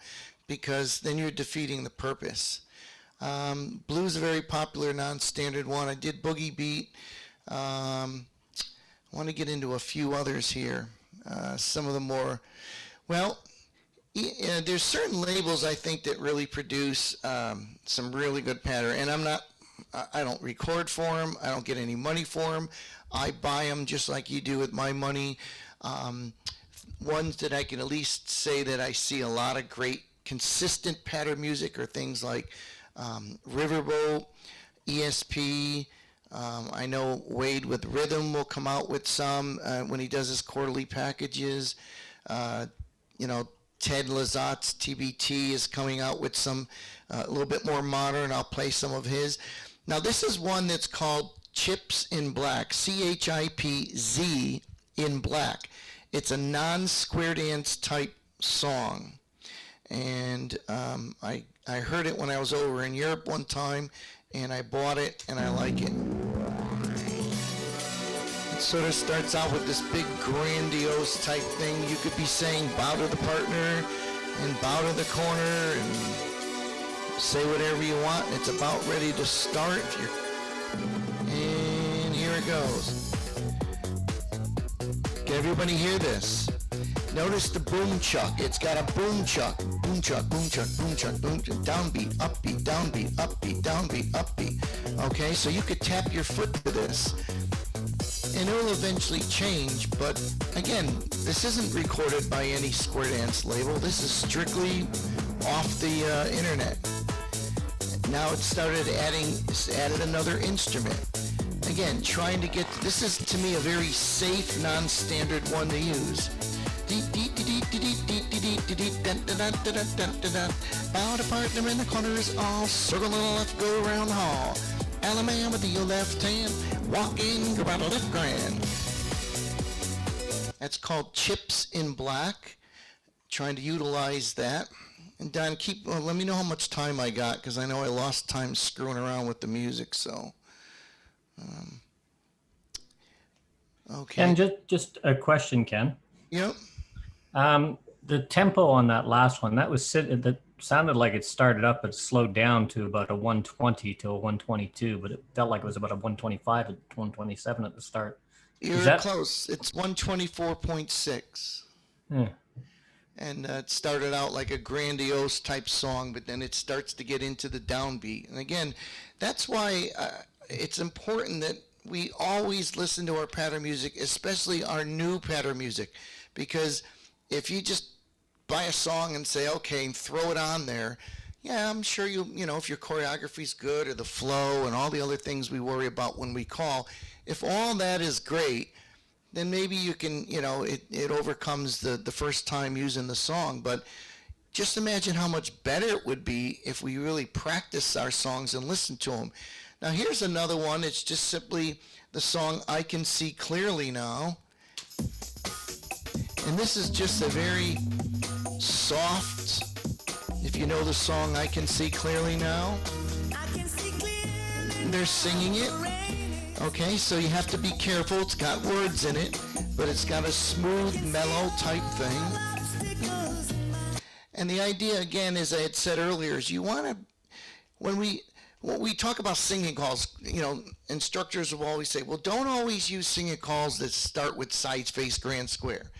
S2: because then you're defeating the purpose. Blue's a very popular non-standard one. I did Boogie Beat. I want to get into a few others here. Some of the more, well, there's certain labels I think that really produce some really good pattern, and I don't record for them. I don't get any money for them. I buy them just like you do with my money. Ones that I can at least say that I see a lot of great consistent pattern music are things like Riverboat, ESP. I know Wade with Rhythm will come out with some when he does his quarterly packages. You know, Ted Lazat's TBT is coming out with some a little bit more modern. I'll play some of his. Now this is one that's called Chips in Black, CHIPZ in Black. It's a non-square dance type song, and I heard it when I was over in Europe one time, and I bought it, and I like it. It sort of starts out with this big grandiose type thing. You could be saying bow to the partner and bow to the corner and say whatever you want. It's about ready to start. And here it goes. Can everybody hear this? Notice the boom chuck. It's got a boom chuck. Boom chuck, boom chuck, boom chuck, boom chuck. Downbeat, upbeat, downbeat, upbeat, downbeat, upbeat. Okay, so you could tap your foot to this. and it will eventually change. But again, this isn't recorded by any square dance label. This is strictly off the internet. Now it added another instrument. Again, trying to get, this is to me a very safe, non-standard one to use. Bow to partner in the corners, all circle to the left, go around the hall. Alabama with your left hand, walk in, go around the left grand. That's called Chips in Black. Trying to utilize that. And Don, let me know how much time I got, because I know I lost time screwing around with the music, so. Okay.
S4: Ken, just a question, Ken.
S2: Yep.
S4: The tempo on that last one, that sounded like it started up but slowed down to about a 120 to a 122, but it felt like it was about a 125 to 127 at the start.
S2: You're close. It's 124.6.
S4: Yeah.
S2: And it started out like a grandiose type song, but then it starts to get into the downbeat. And again, that's why it's important that we always listen to our pattern music, especially our new pattern music, because if you just buy a song and say, okay, and throw it on there, yeah, I'm sure you know, if your choreography's good or the flow and all the other things we worry about when we call, if all that is great, then maybe you can, you know, it overcomes the first time using the song. But just imagine how much better it would be if we really practice our songs and listen to them. Now here's another one. It's just simply the song I Can See Clearly Now. And this is just a very soft, if you know the song I Can See Clearly Now, they're singing it. Okay, so you have to be careful. It's got words in it, but it's got a smooth, mellow type thing. And the idea, again, as I had said earlier, is you want to, when we talk about singing calls, you know, instructors will always say, well, don't always use singing calls that start with side space grand square.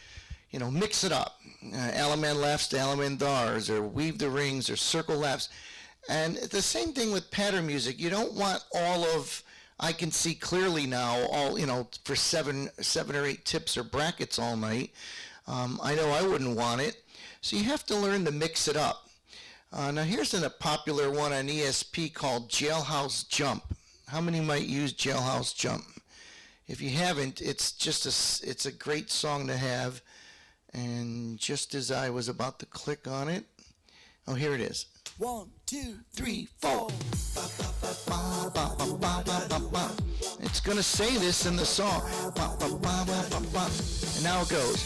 S2: You know, mix it up. Element lefts to element dars, or weave the rings, or circle lefts. And the same thing with pattern music. You don't want all of I Can See Clearly Now, all, you know, for seven or eight tips or brackets all night. I know I wouldn't want it. So you have to learn to mix it up. Now here's a popular one on ESP called Jailhouse Jump. How many might use Jailhouse Jump? If you haven't, it's a great song to have. And just as I was about to click on it, oh, here it is. 1, 2, 3, 4. It's going to say this in the song. And now it goes.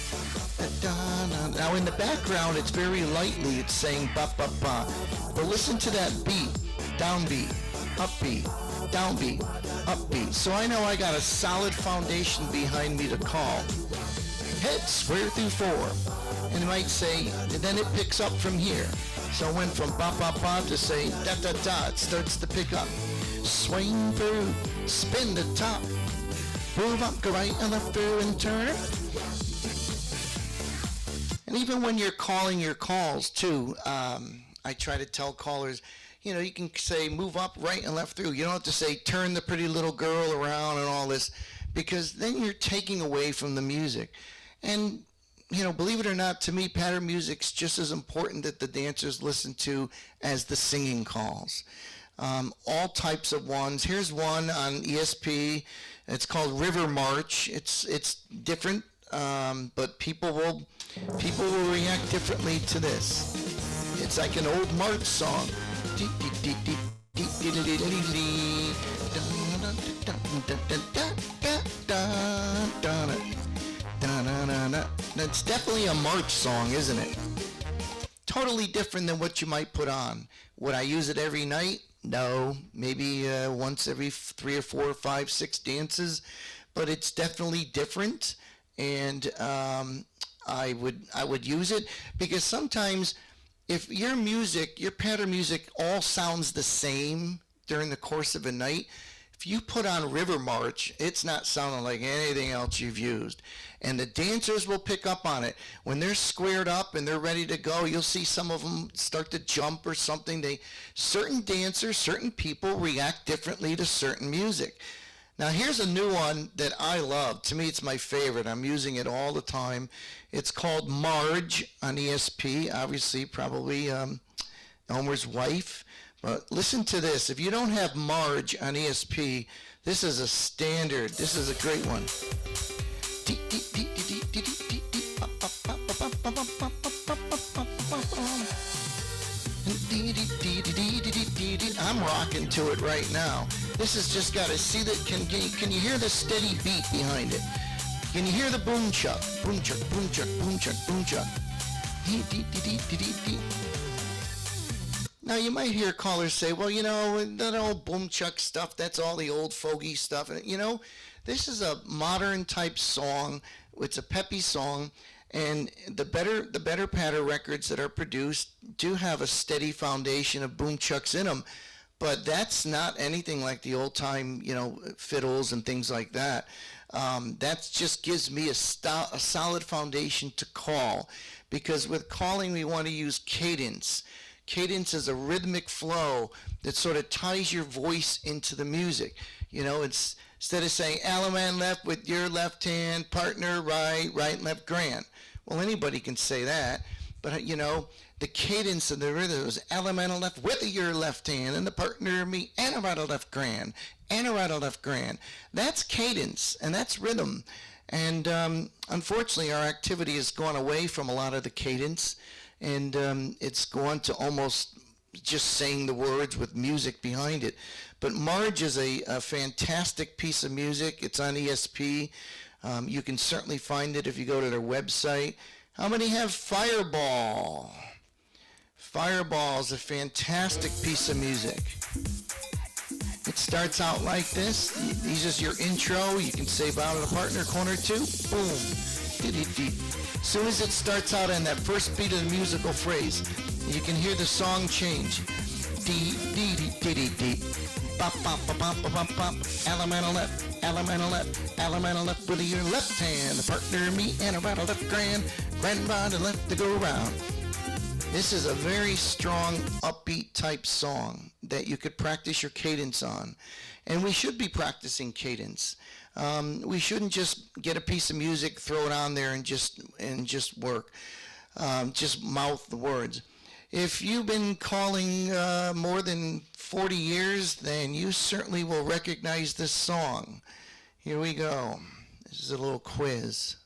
S2: Now in the background, it's very lightly, it's saying ba ba ba. But listen to that beat. Downbeat, upbeat, downbeat, upbeat. So I know I got a solid foundation behind me to call. Head square through 4. And it might say, and then it picks up from here. So I went from ba ba ba to say da da da. It starts to pick up. Swing through, spin the top, move up, go right and left through and turn. And even when you're calling your calls too, I try to tell callers, you know, you can say move up, right and left through. You don't have to say turn the pretty little girl around and all this, because then you're taking away from the music. And you know, believe it or not, to me, pattern music's just as important that the dancers listen to as the singing calls. All types of ones. Here's one on ESP. It's called River March. It's different, but people will react differently to this. It's like an old March song. It's definitely a March song, isn't it? Totally different than what you might put on. Would I use it every night? No, maybe once every 3 or 4 or 5, 6 dances, but it's definitely different, and I would use it, because sometimes if your music, your pattern music all sounds the same during the course of a night, if you put on River March, it's not sounding like anything else you've used. And the dancers will pick up on it. When they're squared up and they're ready to go, you'll see some of them start to jump or something. Certain dancers, certain people react differently to certain music. Now here's a new one that I love. To me, it's my favorite. I'm using it all the time. It's called Marge on ESP. Obviously, probably Elmer's wife. But listen to this. If you don't have Marge on ESP, this is a standard. This is a great one. I'm rocking to it right now. This has just got to see that. Can you hear the steady beat behind it? Can you hear the boom chuck? Boom chuck, boom chuck, boom chuck, boom chuck. Now you might hear callers say, well, you know, that old boom chuck stuff, that's all the old fogey stuff. And you know, this is a modern type song. It's a peppy song. And the better patter records that are produced do have a steady foundation of boom chucks in them, but that's not anything like the old time, you know, fiddles and things like that. That just gives me a solid foundation to call, because with calling we want to use cadence. Cadence is a rhythmic flow that sort of ties your voice into the music. You know, it's instead of saying Alaman left with your left hand, partner right, right, left, grand. Well, anybody can say that, but you know, the cadence of the rhythm is Alaman left with your left hand, and the partner me, and a right, left, grand, and a right, left, grand. That's cadence, and that's rhythm. And unfortunately, our activity has gone away from a lot of the cadence, and it's gone to almost just saying the words with music behind it. But Marge is a fantastic piece of music. It's on ESP. You can certainly find it if you go to their website. How many have Fireball? Fireball is a fantastic piece of music. It starts out like this. This is your intro. You can save out of the partner corner too. Boom. As soon as it starts out in that first beat of the musical phrase, you can hear the song change. Dee dee dee dee dee dee. Bop bop bop bop bop bop bop. Alaman left, Alaman left, Alaman left with your left hand. The partner me and a right left grand, grand by the left to go round. This is a very strong upbeat type song that you could practice your cadence on, and we should be practicing cadence. We shouldn't just get a piece of music, throw it on there, and just work, just mouth the words. If you've been calling more than 40 years, then you certainly will recognize this song. Here we go. This is a little quiz.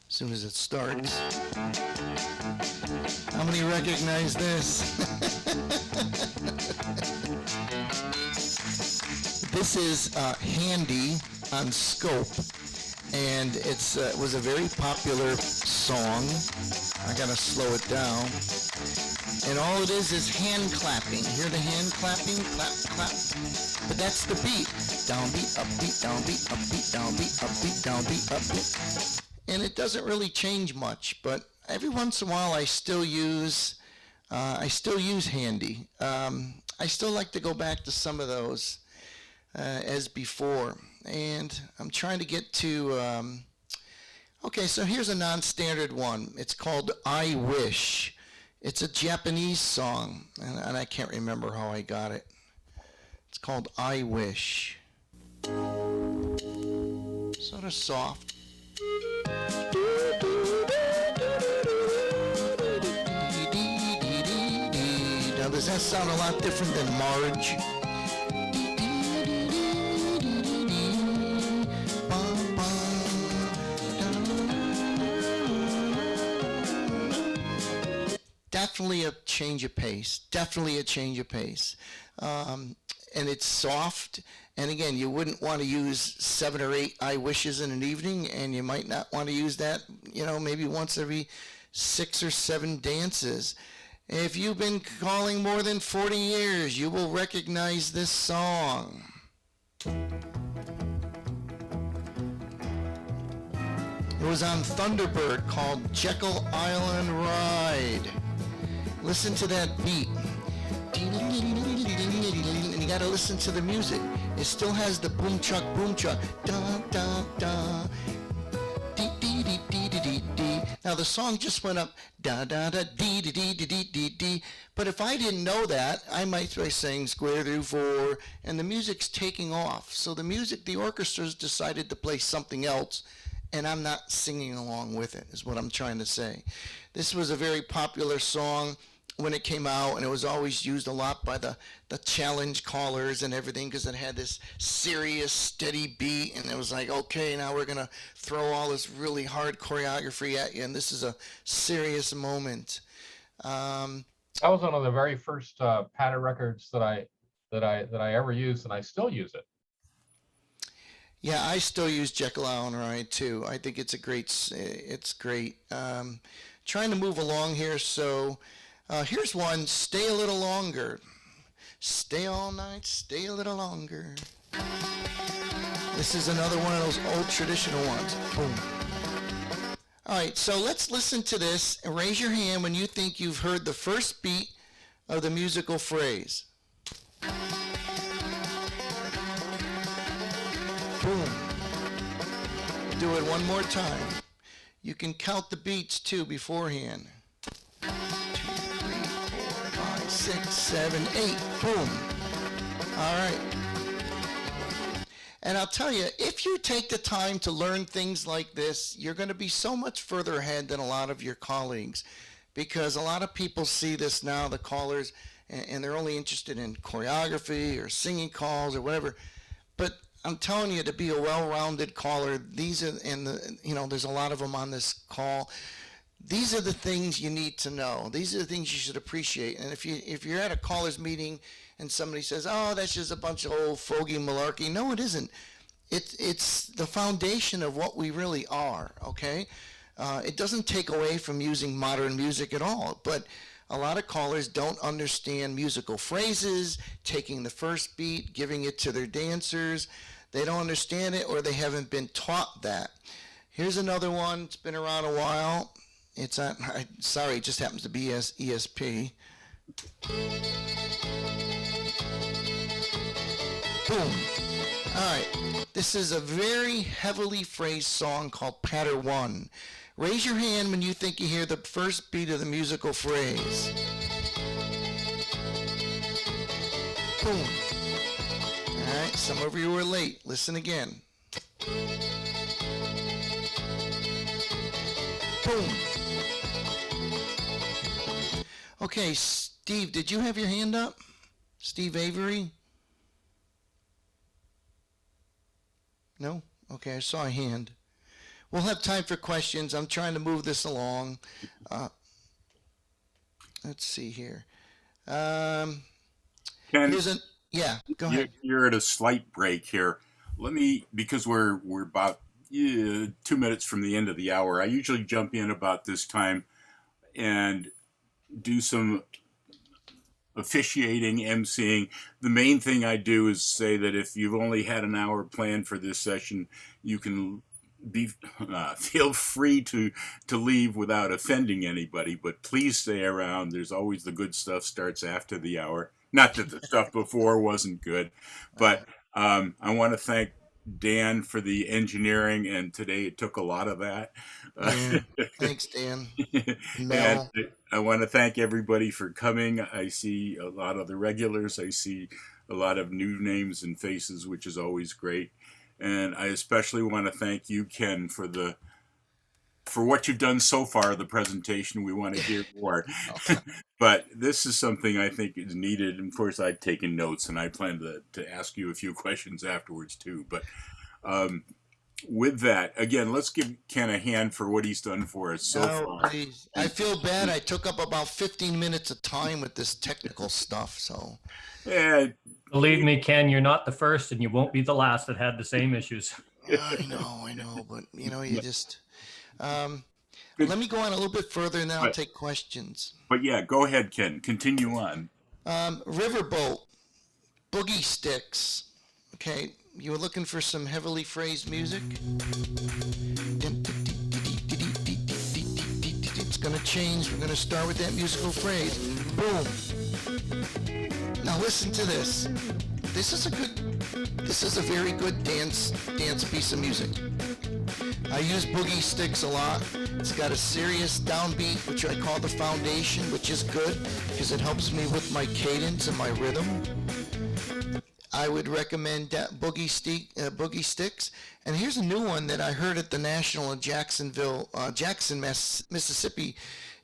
S2: As soon as it starts. How many recognize this? This is Handy on Scope, and it was a very popular song. I gotta slow it down. And all it is hand clapping. Hear the hand clapping? Clap, clap. But that's the beat. Downbeat, upbeat, downbeat, upbeat, downbeat, upbeat, downbeat, upbeat. And it doesn't really change much, but every once in a while I still use Handy. I still like to go back to some of those as before. And I'm trying to get to, okay, so here's a non-standard one. It's called I Wish. It's a Japanese song, and I can't remember how I got it. It's called I Wish. Sort of soft. Now, does that sound a lot different than Marge? Definitely a change of pace. Definitely a change of pace. And it's soft. And again, you wouldn't want to use 7 or 8 I wishes in an evening, and you might not want to use that, you know, maybe once every 6 or 7 dances. If you've been calling more than 40 years, you will recognize this song. It was on Thunderbird, called Jekyll Island Ride. Listen to that beat. And you gotta listen to the music. It still has the boom chuck, da da da. Dee dee dee dee dee dee. Now the song just went up da da da dee dee dee dee dee dee dee. But if I didn't know that, I might be saying square root 4, and the music's taking off. So the orchestra's decided to play something else, and I'm not singing along with it, is what I'm trying to say. This was a very popular song when it came out, and it was always used a lot by the challenge callers and everything, because it had this serious, steady beat, and it was like, okay, now we're going to throw all this really hard choreography at you, and this is a serious moment.
S8: That was one of the very first patter records that I ever used, and I still use it.
S2: Yeah, I still use Jekyll Ride too. I think it's great. Trying to move along here, so here's one, Stay a Little Longer. Stay all night, stay a little longer. This is another one of those old traditional ones. Boom. All right, so let's listen to this and raise your hand when you think you've heard the first beat of the musical phrase. Boom. Do it one more time. You can count the beats too beforehand. 2, 3, 4, 5, 6, 7, 8. Boom. All right. And I'll tell you, if you take the time to learn things like this, you're going to be so much further ahead than a lot of your colleagues, because a lot of people see this now, the callers, and they're only interested in choreography or singing calls or whatever. But I'm telling you, to be a well-rounded caller, these are, there's a lot of them on this call. These are the things you need to know. These are the things you should appreciate. And if you're at a callers meeting and somebody says, "Oh, that's just a bunch of old fogey malarkey," no, it isn't. It's the foundation of what we really are. Okay, it doesn't take away from using modern music at all, but a lot of callers don't understand musical phrases, taking the first beat, giving it to their dancers. They don't understand it, or they haven't been taught that. Here's another one. It's been around a while. It's on, sorry, it just happens to be ESP. Boom. All right. This is a very heavily phrased song called Patter 1. Raise your hand when you think you hear the first beat of the musical phrase. Boom. All right, some of you were late. Listen again. Boom. Okay, Steve, did you have your hand up? Steve Avery? No? Okay, I saw a hand. We'll have time for questions. I'm trying to move this along. Let's see here.
S1: Ken,
S2: yeah, go ahead.
S1: You're at a slight break here. Let me, because we're about 2 minutes from the end of the hour. I usually jump in about this time and do some officiating, emceeing. The main thing I do is say that if you've only had an hour planned for this session, you can feel free to leave without offending anybody, but please stay around. There's always the good stuff starts after the hour. Not that the stuff before wasn't good, but I want to thank Dan for the engineering, and today it took a lot of that.
S2: Thanks, Dan.
S1: And I want to thank everybody for coming. I see a lot of the regulars. I see a lot of new names and faces, which is always great. And I especially want to thank you, Ken, for what you've done so far, the presentation. We want to hear more. But this is something I think is needed. And of course, I've taken notes, and I plan to ask you a few questions afterwards, too. But with that, again, let's give Ken a hand for what he's done for us so far.
S2: Please. I feel bad. I took up about 15 minutes of time with this technical stuff. So,
S1: yeah.
S4: Believe me, Ken, you're not the first, and you won't be the last that had the same issues.
S2: I know, but you just. Let me go on a little bit further, and then I'll take questions.
S1: But yeah, go ahead, Ken. Continue on.
S2: Riverboat, Boogie Sticks. Okay, you were looking for some heavily phrased music. It's going to change. We're going to start with that musical phrase. Boom. Now listen to this. This is a very good dance piece of music. I use boogie sticks a lot. It's got a serious downbeat, which I call the foundation, which is good because it helps me with my cadence and my rhythm. I would recommend boogie sticks. And here's a new one that I heard at the National in Jackson, Mississippi.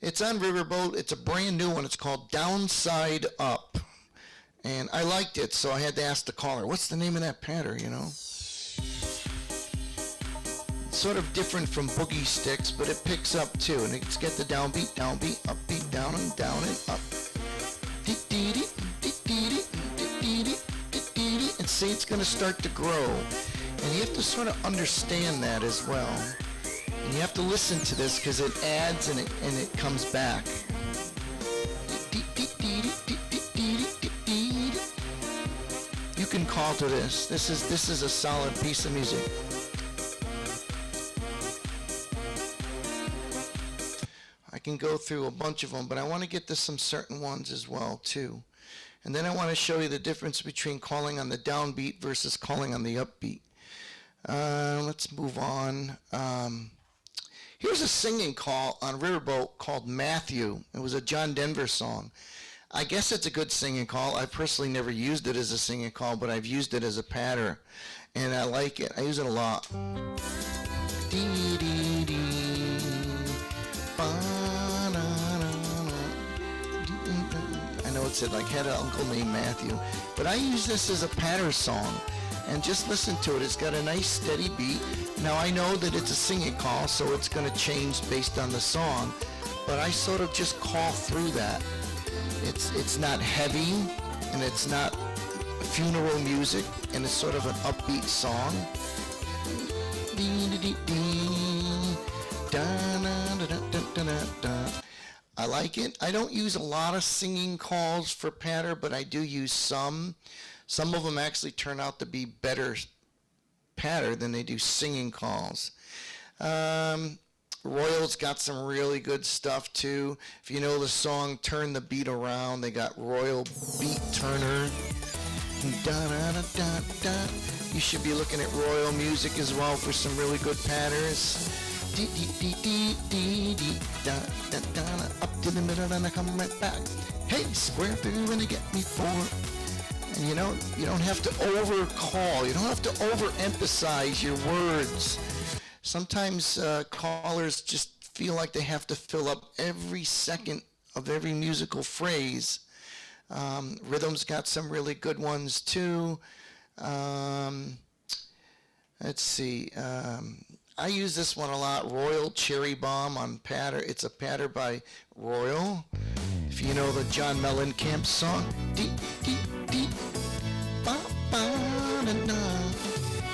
S2: It's on Riverboat. It's a brand new one. It's called Downside Up. And I liked it, so I had to ask the caller, what's the name of that pattern, you know? Sort of different from boogie sticks, but it picks up too, and it's get the downbeat, upbeat, down and up. And see, it's going to start to grow, and you have to sort of understand that as well. And you have to listen to this because it adds and it comes back. You can call to this. This is a solid piece of music. I can go through a bunch of them, but I want to get to some certain ones as well too. And then I want to show you the difference between calling on the downbeat versus calling on the upbeat. Let's move on. Here's a singing call on Riverboat called Matthew. It was a John Denver song. I guess it's a good singing call. I personally never used it as a singing call, but I've used it as a patter, and I like it. I use it a lot. I know it said like had an uncle named Matthew, but I use this as a patter song, and just listen to it. It's got a nice steady beat. Now I know that it's a singing call, so it's going to change based on the song, but I sort of just call through that. It's not heavy, and it's not funeral music, and it's sort of an upbeat song. I like it. I don't use a lot of singing calls for patter, but I do use some. Some of them actually turn out to be better patter than they do singing calls. Royal's got some really good stuff too. If you know the song Turn the Beat Around, they got Royal Beat Turner. You should be looking at Royal music as well for some really good patterns. Up to the middle and I come right back. Hey, square through and they get me four. And you don't have to overcall. You don't have to overemphasize your words. Sometimes callers just feel like they have to fill up every second of every musical phrase. Rhythm's got some really good ones too. Let's see. I use this one a lot. Royal Cherry Bomb on patter. It's a patter by Royal. If you know the John Mellencamp song.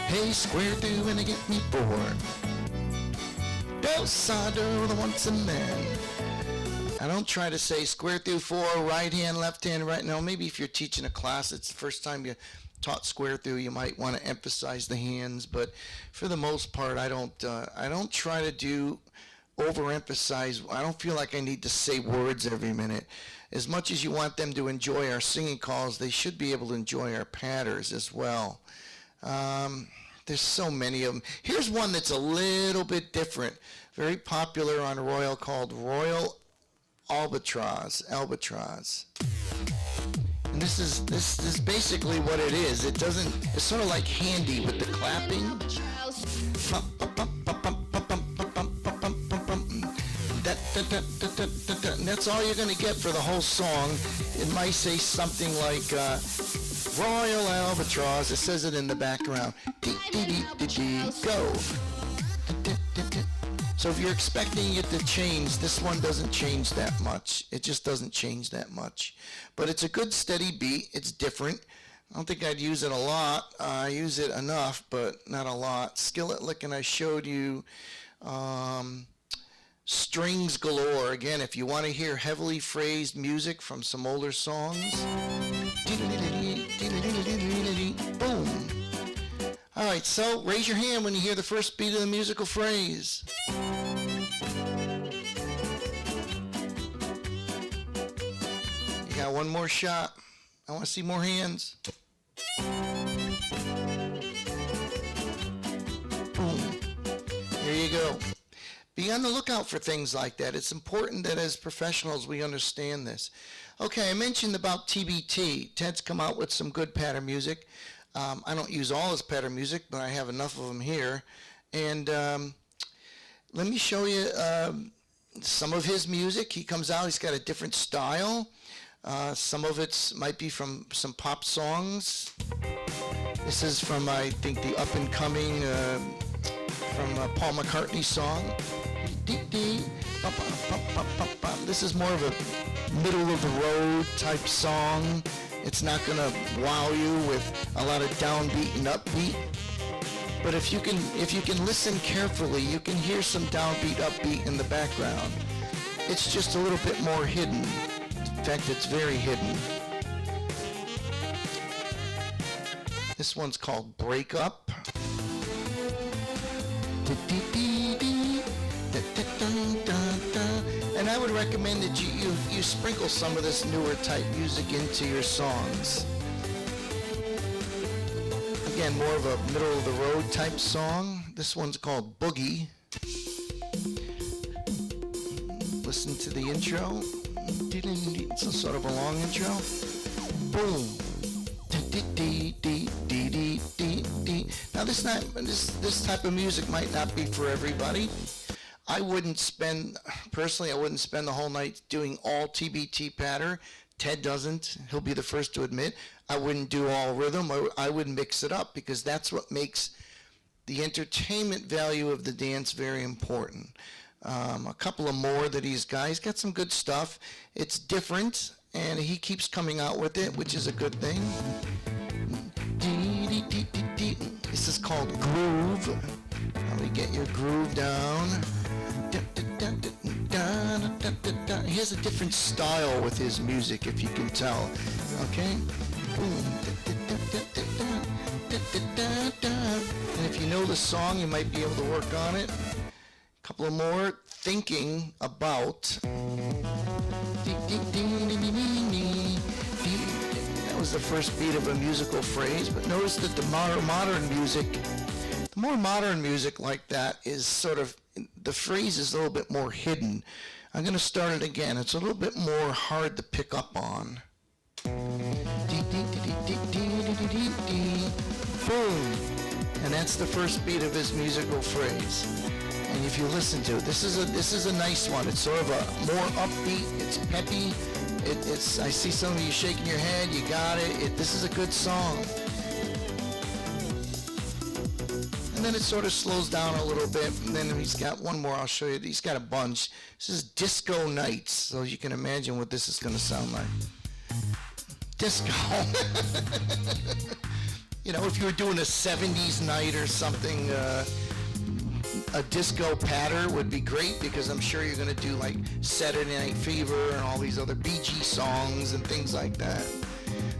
S2: Hey, square through and they get me four. Do side do the once and then. I don't try to say square through four, right hand, left hand, right. Now, maybe if you're teaching a class, it's the first time you taught square through, you might want to emphasize the hands. But for the most part, I don't try to overemphasize. I don't feel like I need to say words every minute. As much as you want them to enjoy our singing calls, they should be able to enjoy our patterns as well. There's so many of them. Here's one that's a little bit different. Very popular on Royal, called Royal Albatross. And this is basically what it is. It's sort of like Handy with the clapping. And that's all you're going to get for the whole song. It might say something like Royal Albatross. It says it in the background. Go. So if you're expecting it to change, this one doesn't change that much. It just doesn't change that much. But it's a good steady beat. It's different. I don't think I'd use it a lot. I use it enough, but not a lot. Skillet lick, and I showed you strings galore. Again, if you want to hear heavily phrased music from some older songs. Boom. All right, so raise your hand when you hear the first beat of the musical phrase. You got one more shot. I want to see more hands. Boom. There you be on the lookout for things like that. It's important that as professionals we understand this. Okay, I mentioned about TBT. Ted's come out with some good pattern music. I don't use all his pattern music, but I have enough of them here. And let me show you some of his music. He comes out, he's got a different style. Some of it might be from some pop songs. This is from, I think, the up-and-coming from Paul McCartney song. This is more of a middle-of-the-road type song. It's not going to wow you with a lot of downbeat and upbeat. But if you can listen carefully, you can hear some downbeat, upbeat in the background. It's just a little bit more hidden. In fact, it's very hidden. This one's called Break Up. And I would recommend that you sprinkle some of this newer type music into your songs. Again, more of a middle-of-the-road type song. This one's called Boogie. Listen to the intro. It's a sort of a long intro. Boom. Now this type of music might not be for everybody. I wouldn't spend the whole night doing all TBT pattern. Ted doesn't. He'll be the first to admit. I wouldn't do all rhythm. I would mix it up because that's what makes the entertainment value of the dance very important. A couple of more that he's got some good stuff. It's different, and he keeps coming out with it, which is a good thing. This is called Groove. How do you get your groove down? He has a different style with his music, if you can tell. Okay? And if you know the song, you might be able to work on it. A couple of more. Thinking About. That was the first beat of a musical phrase, but notice that the more modern music like that is sort of, the phrase is a little bit more hidden. I'm going to start it again. It's a little bit more hard to pick up on. Boom. And that's the first beat of his musical phrase. And if you listen to it, this is a nice one. It's sort of a more upbeat. It's peppy. It's. I see some of you shaking your head. You got it. This is a good song. And then it sort of slows down a little bit. And then he's got one more. I'll show you. He's got a bunch. This is Disco Nights. So you can imagine what this is going to sound like. Disco. You know, if you were doing a 70s night or something, a disco pattern would be great because I'm sure you're going to do like Saturday Night Fever and all these other Bee Gees songs and things like that.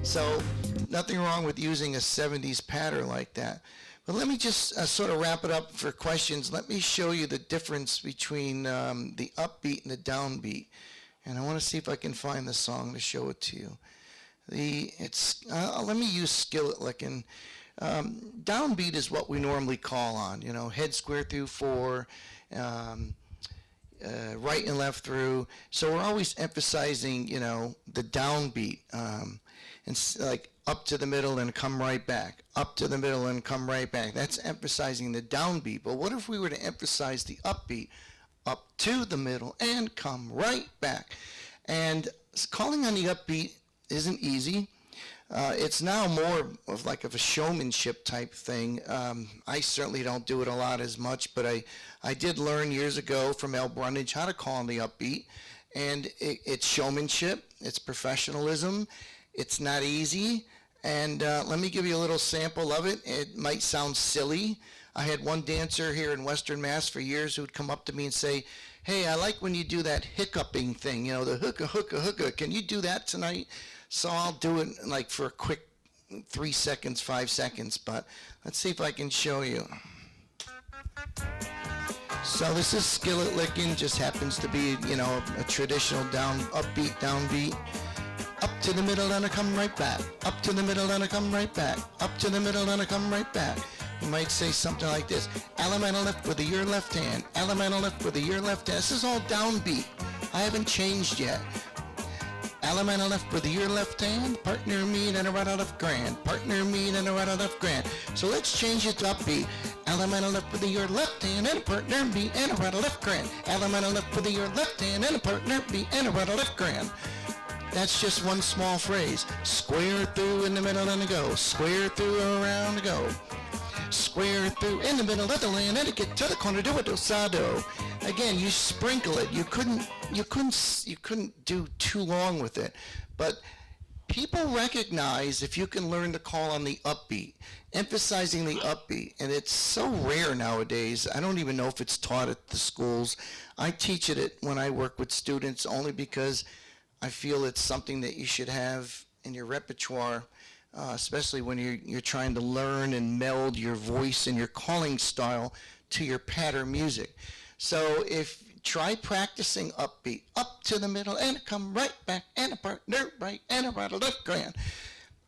S2: So nothing wrong with using a 70s pattern like that. But let me just sort of wrap it up for questions. Let me show you the difference between the upbeat and the downbeat. And I want to see if I can find the song to show it to you. Let me use skillet licking. Downbeat is what we normally call on, you know, head square through 4, right and left through. So we're always emphasizing, you know, the downbeat, and like up to the middle and come right back, up to the middle and come right back. That's emphasizing the downbeat. But what if we were to emphasize the upbeat, up to the middle and come right back? And calling on the upbeat isn't easy. It's now more of like a showmanship type thing. I certainly don't do it a lot as much, but I did learn years ago from Al Brundage how to call on the upbeat. And it's showmanship, it's professionalism, it's not easy. And let me give you a little sample of it. It might sound silly. I had one dancer here in Western Mass for years who would come up to me and say, "Hey, I like when you do that hiccuping thing, you know, the hookah, hookah, hookah. Can you do that tonight?" So I'll do it like for a quick 3 seconds, 5 seconds, but let's see if I can show you. So this is skillet licking, just happens to be, you know, a traditional upbeat, downbeat. Up to the middle and I come right back. Up to the middle and I come right back. Up to the middle and I come right back. You might say something like this. Elemental lift with your left hand. Elemental lift with your left hand. This is all downbeat. I haven't changed yet. Elemental lift with your left hand. Partner meet and a right left grand. Partner meet and a right left grand. So let's change it to upbeat. Elemental lift with your left hand and a partner beat and a right left grand. Elemental lift with your left hand and a partner beat and a right left grand. That's just one small phrase. Square through in the middle and a go. Square through around and go. Square through in the middle of the land and get to the corner, do a dosado. Again, you sprinkle it. You couldn't do too long with it. But people recognize if you can learn to call on the upbeat, emphasizing the upbeat, and it's so rare nowadays. I don't even know if it's taught at the schools. I teach it when I work with students only because I feel it's something that you should have in your repertoire, especially when you're trying to learn and meld your voice and your calling style to your pattern music. So if try practicing upbeat, up to the middle and come right back and a partner right and a right left grand.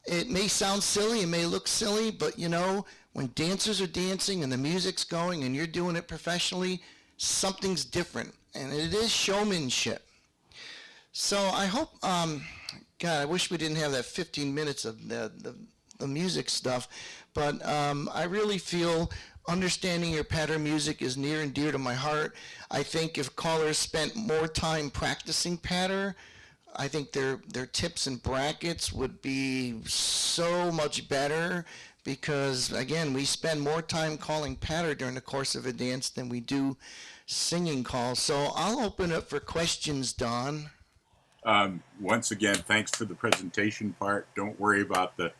S2: It may sound silly, it may look silly, but you know, when dancers are dancing and the music's going and you're doing it professionally, something's different, and it is showmanship. So I hope, God, I wish we didn't have that 15 minutes of the music stuff, but I really feel understanding your pattern music is near and dear to my heart. I think if callers spent more time practicing pattern, I think their tips and brackets would be so much better because, again, we spend more time calling pattern during the course of a dance than we do singing calls. So I'll open up for questions, Don.
S1: Once again, thanks for the presentation part. Don't worry about the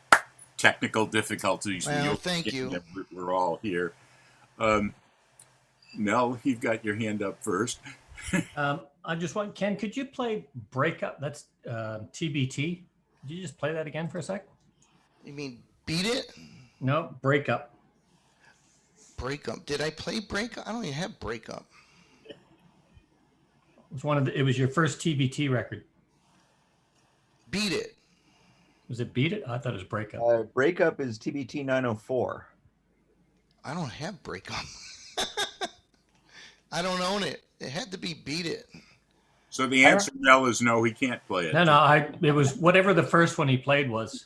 S1: technical difficulties.
S2: Well, thank you.
S1: We're all here. Mel, you've got your hand up first.
S4: I just want, Ken, could you play Breakup? That's TBT. Could you just play that again for a sec?
S2: You mean Beat It?
S4: No, Breakup.
S2: Breakup. Did I play Breakup? I don't even have Breakup.
S4: It was it was your first TBT record.
S2: Beat It.
S4: Was it Beat It? I thought it was Breakup.
S5: Breakup is TBT 904.
S2: I don't have Breakup. I don't own it. It had to be Beat It.
S1: So the answer, Mel, is no, he can't play it.
S4: No, it was whatever the first one he played was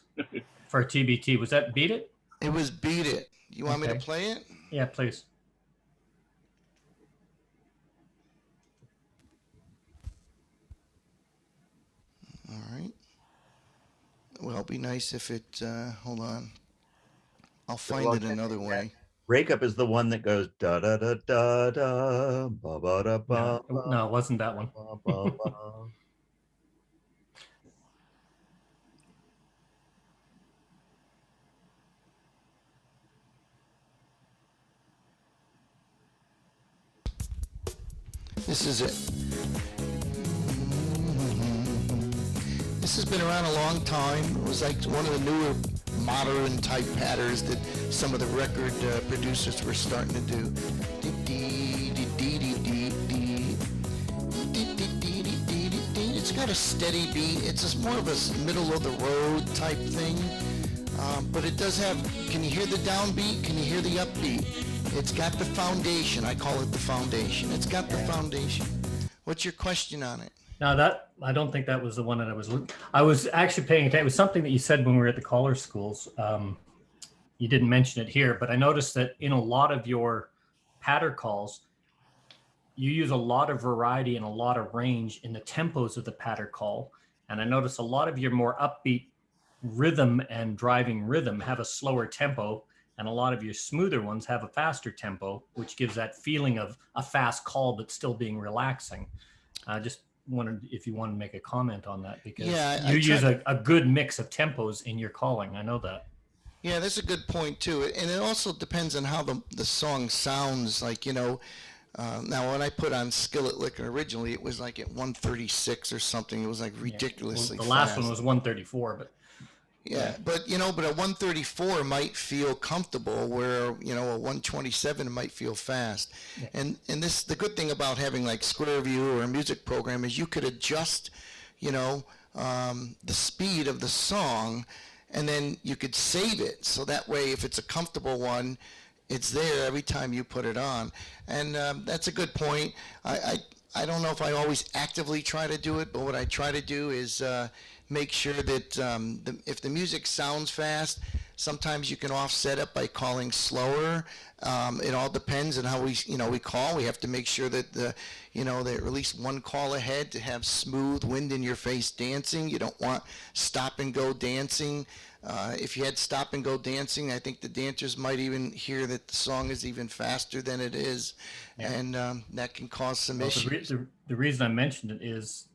S4: for TBT. Was that Beat It?
S2: It was Beat It. You want me to play it?
S4: Yeah, please.
S2: All right. Well, it'd be nice if it, hold on. I'll find it another way.
S5: Breakup is the one that goes da da da da da ba ba da ba.
S4: No, it wasn't that one.
S5: Ba, ba.
S2: This is it. This has been around a long time. It was like one of the newer modern type patterns that some of the record producers were starting to do. It's got a steady beat. It's more of a middle of the road type thing. But it does have, can you hear the downbeat? Can you hear the upbeat? It's got the foundation. I call it the foundation. It's got the foundation. What's your question on it?
S4: No, that I don't think that was the one that I was actually paying attention. It was something that you said when we were at the caller schools. You didn't mention it here, but I noticed that in a lot of your patter calls, you use a lot of variety and a lot of range in the tempos of the patter call. And I noticed a lot of your more upbeat rhythm and driving rhythm have a slower tempo, and a lot of your smoother ones have a faster tempo, which gives that feeling of a fast call but still being relaxing. I just wondered if you want to make a comment on that, because you use a good mix of tempos in your calling. I know that.
S2: Yeah, that's a good point too. And it also depends on how the song sounds. Like, you know, now when I put on Skillet Liquor originally, it was like at 136 or something. It was like ridiculously
S4: the last
S2: fast.
S4: one was 134, but
S2: yeah, but you know, but a 134 might feel comfortable, where, you know, a 127 might feel fast. Yeah. And this, the good thing about having like Square View or a music program is you could adjust, you know, the speed of the song, and then you could save it. So that way, if it's a comfortable one, it's there every time you put it on. And that's a good point. I don't know if I always actively try to do it, but what I try to do is make sure that if the music sounds fast, sometimes you can offset it by calling slower. It all depends on how we call. We have to make sure that they're at least one call ahead to have smooth wind in your face dancing. You don't want stop and go dancing. If you had stop and go dancing, I think the dancers might even hear that the song is even faster than it is,
S4: Yeah.
S2: and that can cause some
S4: Well,
S2: issues.
S4: the reason I mentioned it is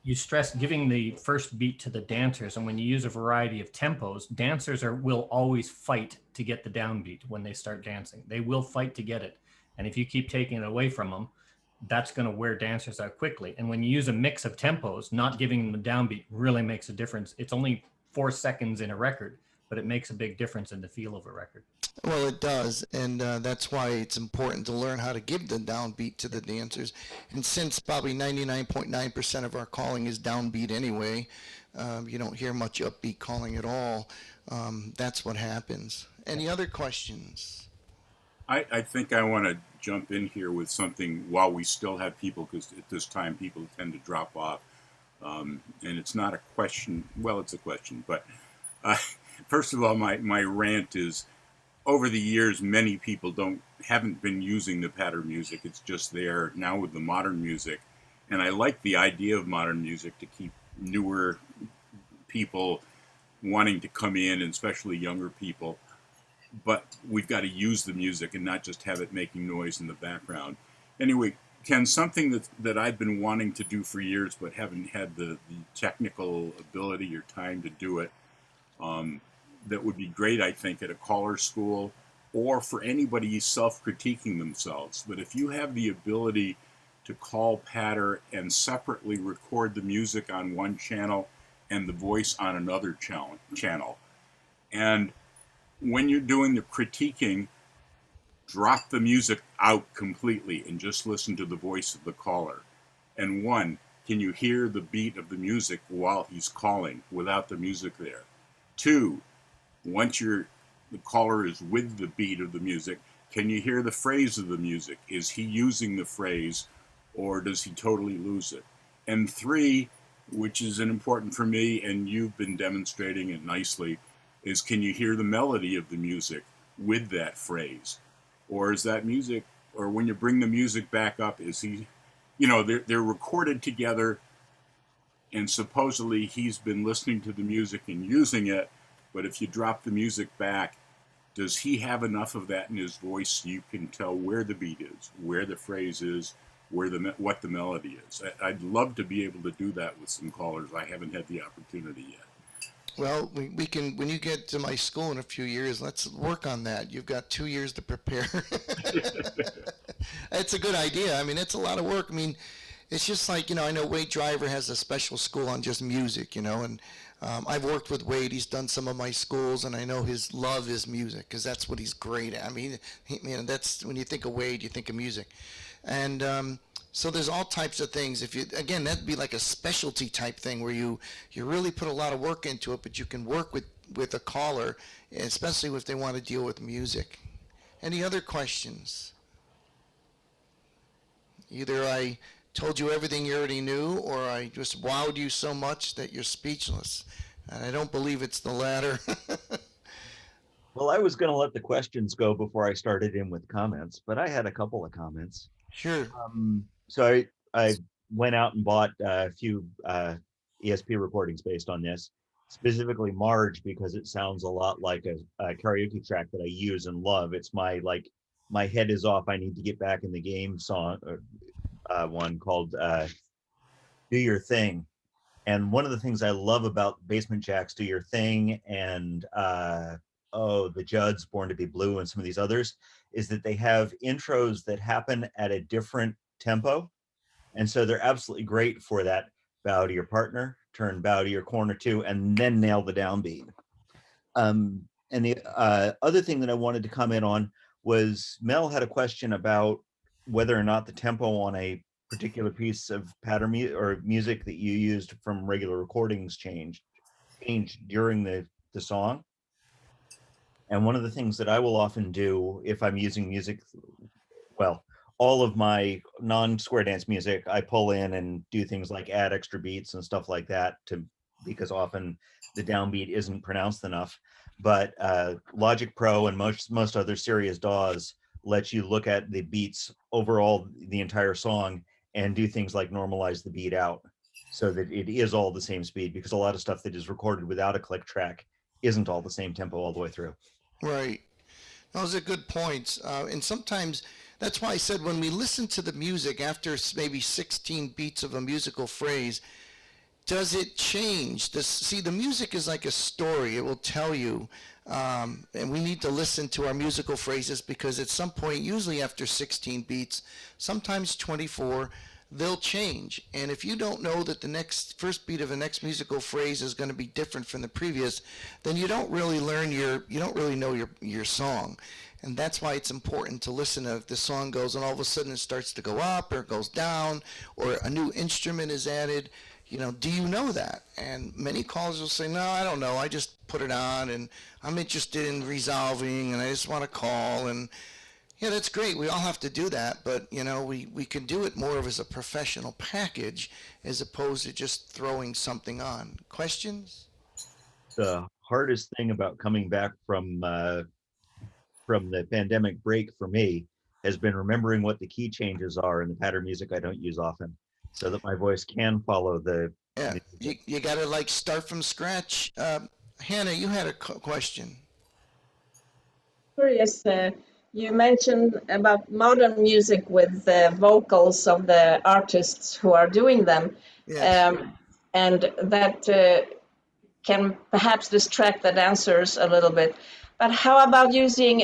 S4: you stress giving the first beat to the dancers, and when you use a variety of tempos, dancers will always fight to get the downbeat when they start dancing. They will fight to get it, and if you keep taking it away from them, that's going to wear dancers out quickly. And when you use a mix of tempos, not giving them the downbeat really makes a difference. It's only 4 seconds in a record, but it makes a big difference in the feel of a record.
S2: Well, it does, and that's why it's important to learn how to give the downbeat to the dancers. And since probably 99.9% of our calling is downbeat anyway, you don't hear much upbeat calling at all. That's what happens. Any other questions?
S1: I think I want to jump in here with something while we still have people, because at this time people tend to drop off. And it's not a question. Well, it's a question, but first of all, my rant is, over the years, many people haven't been using the pattern music. It's just there now with the modern music. And I like the idea of modern music to keep newer people wanting to come in, and especially younger people. But we've got to use the music and not just have it making noise in the background. Anyway, Ken, something that I've been wanting to do for years but haven't had the technical ability or time to do it, that would be great, I think, at a caller school or for anybody self-critiquing themselves. But if you have the ability to call patter and separately record the music on one channel and the voice on another channel, and when you're doing the critiquing, drop the music out completely and just listen to the voice of the caller. And one, can you hear the beat of the music while he's calling without the music there? Two, once the caller is with the beat of the music, can you hear the phrase of the music? Is he using the phrase, or does he totally lose it? And three, which is important for me, and you've been demonstrating it nicely, is can you hear the melody of the music with that phrase? Or is that music, or when you bring the music back up, is he, they're recorded together, and supposedly he's been listening to the music and using it, but if you drop the music back, does he have enough of that in his voice so you can tell where the beat is, where the phrase is, what the melody is? I'd love to be able to do that with some callers. I haven't had the opportunity yet.
S2: Well, we can, when you get to my school in a few years, let's work on that. You've got 2 years to prepare. It's a good idea. I mean, it's a lot of work. I mean, it's just like, I know Wade Driver has a special school on just music, and I've worked with Wade. He's done some of my schools, and I know his love is music because that's what he's great at. I mean, that's when you think of Wade, you think of music. And so there's all types of things. Again, that'd be like a specialty type thing where you really put a lot of work into it, but you can work with a caller, especially if they want to deal with music. Any other questions? Either I told you everything you already knew, or I just wowed you so much that you're speechless. And I don't believe it's the latter.
S5: Well, I was going to let the questions go before I started in with comments, but I had a couple of comments.
S2: Sure.
S5: So I went out and bought a few ESP recordings based on this, specifically Marge, because it sounds a lot like a karaoke track that I use and love. It's my head is off, I need to get back in the game song, one called Do Your Thing. And one of the things I love about Basement Jaxx Do Your Thing and the Judds, Born to Be Blue, and some of these others, is that they have intros that happen at a different tempo. And so they're absolutely great for that bow to your partner, turn bow to your corner two, and then nail the downbeat. And the other thing that I wanted to comment on was Mel had a question about whether or not the tempo on a particular piece of pattern or music that you used from regular recordings changed during the song. And one of the things that I will often do if I'm using music, well, all of my non-square dance music, I pull in and do things like add extra beats and stuff like that because often the downbeat isn't pronounced enough. But Logic Pro and most other serious DAWs let you look at the beats overall, the entire song, and do things like normalize the beat out so that it is all the same speed, because a lot of stuff that is recorded without a click track isn't all the same tempo all the way through.
S2: Right. Those are good points. And sometimes that's why I said when we listen to the music after maybe 16 beats of a musical phrase, does it change? See, the music is like a story. It will tell you. And we need to listen to our musical phrases because at some point, usually after 16 beats, sometimes 24, they'll change. And if you don't know that the first beat of the next musical phrase is going to be different from the previous, then you don't really know your song. And that's why it's important to listen to if the song goes and all of a sudden it starts to go up or it goes down or a new instrument is added. Do you know that? And many callers will say, no, I don't know. I just put it on and I'm interested in resolving and I just want to call. And yeah, that's great. We all have to do that. But, we can do it more of as a professional package as opposed to just throwing something on. Questions?
S5: The hardest thing about coming back from the pandemic break for me has been remembering what the key changes are in the pattern music I don't use often, so that my voice can follow the.
S2: Yeah, you got to start from scratch. Hannah, you had a question.
S9: Sure, yes. You mentioned about modern music with the vocals of the artists who are doing them.
S2: Yes.
S9: And that can perhaps distract the dancers a little bit. But how about using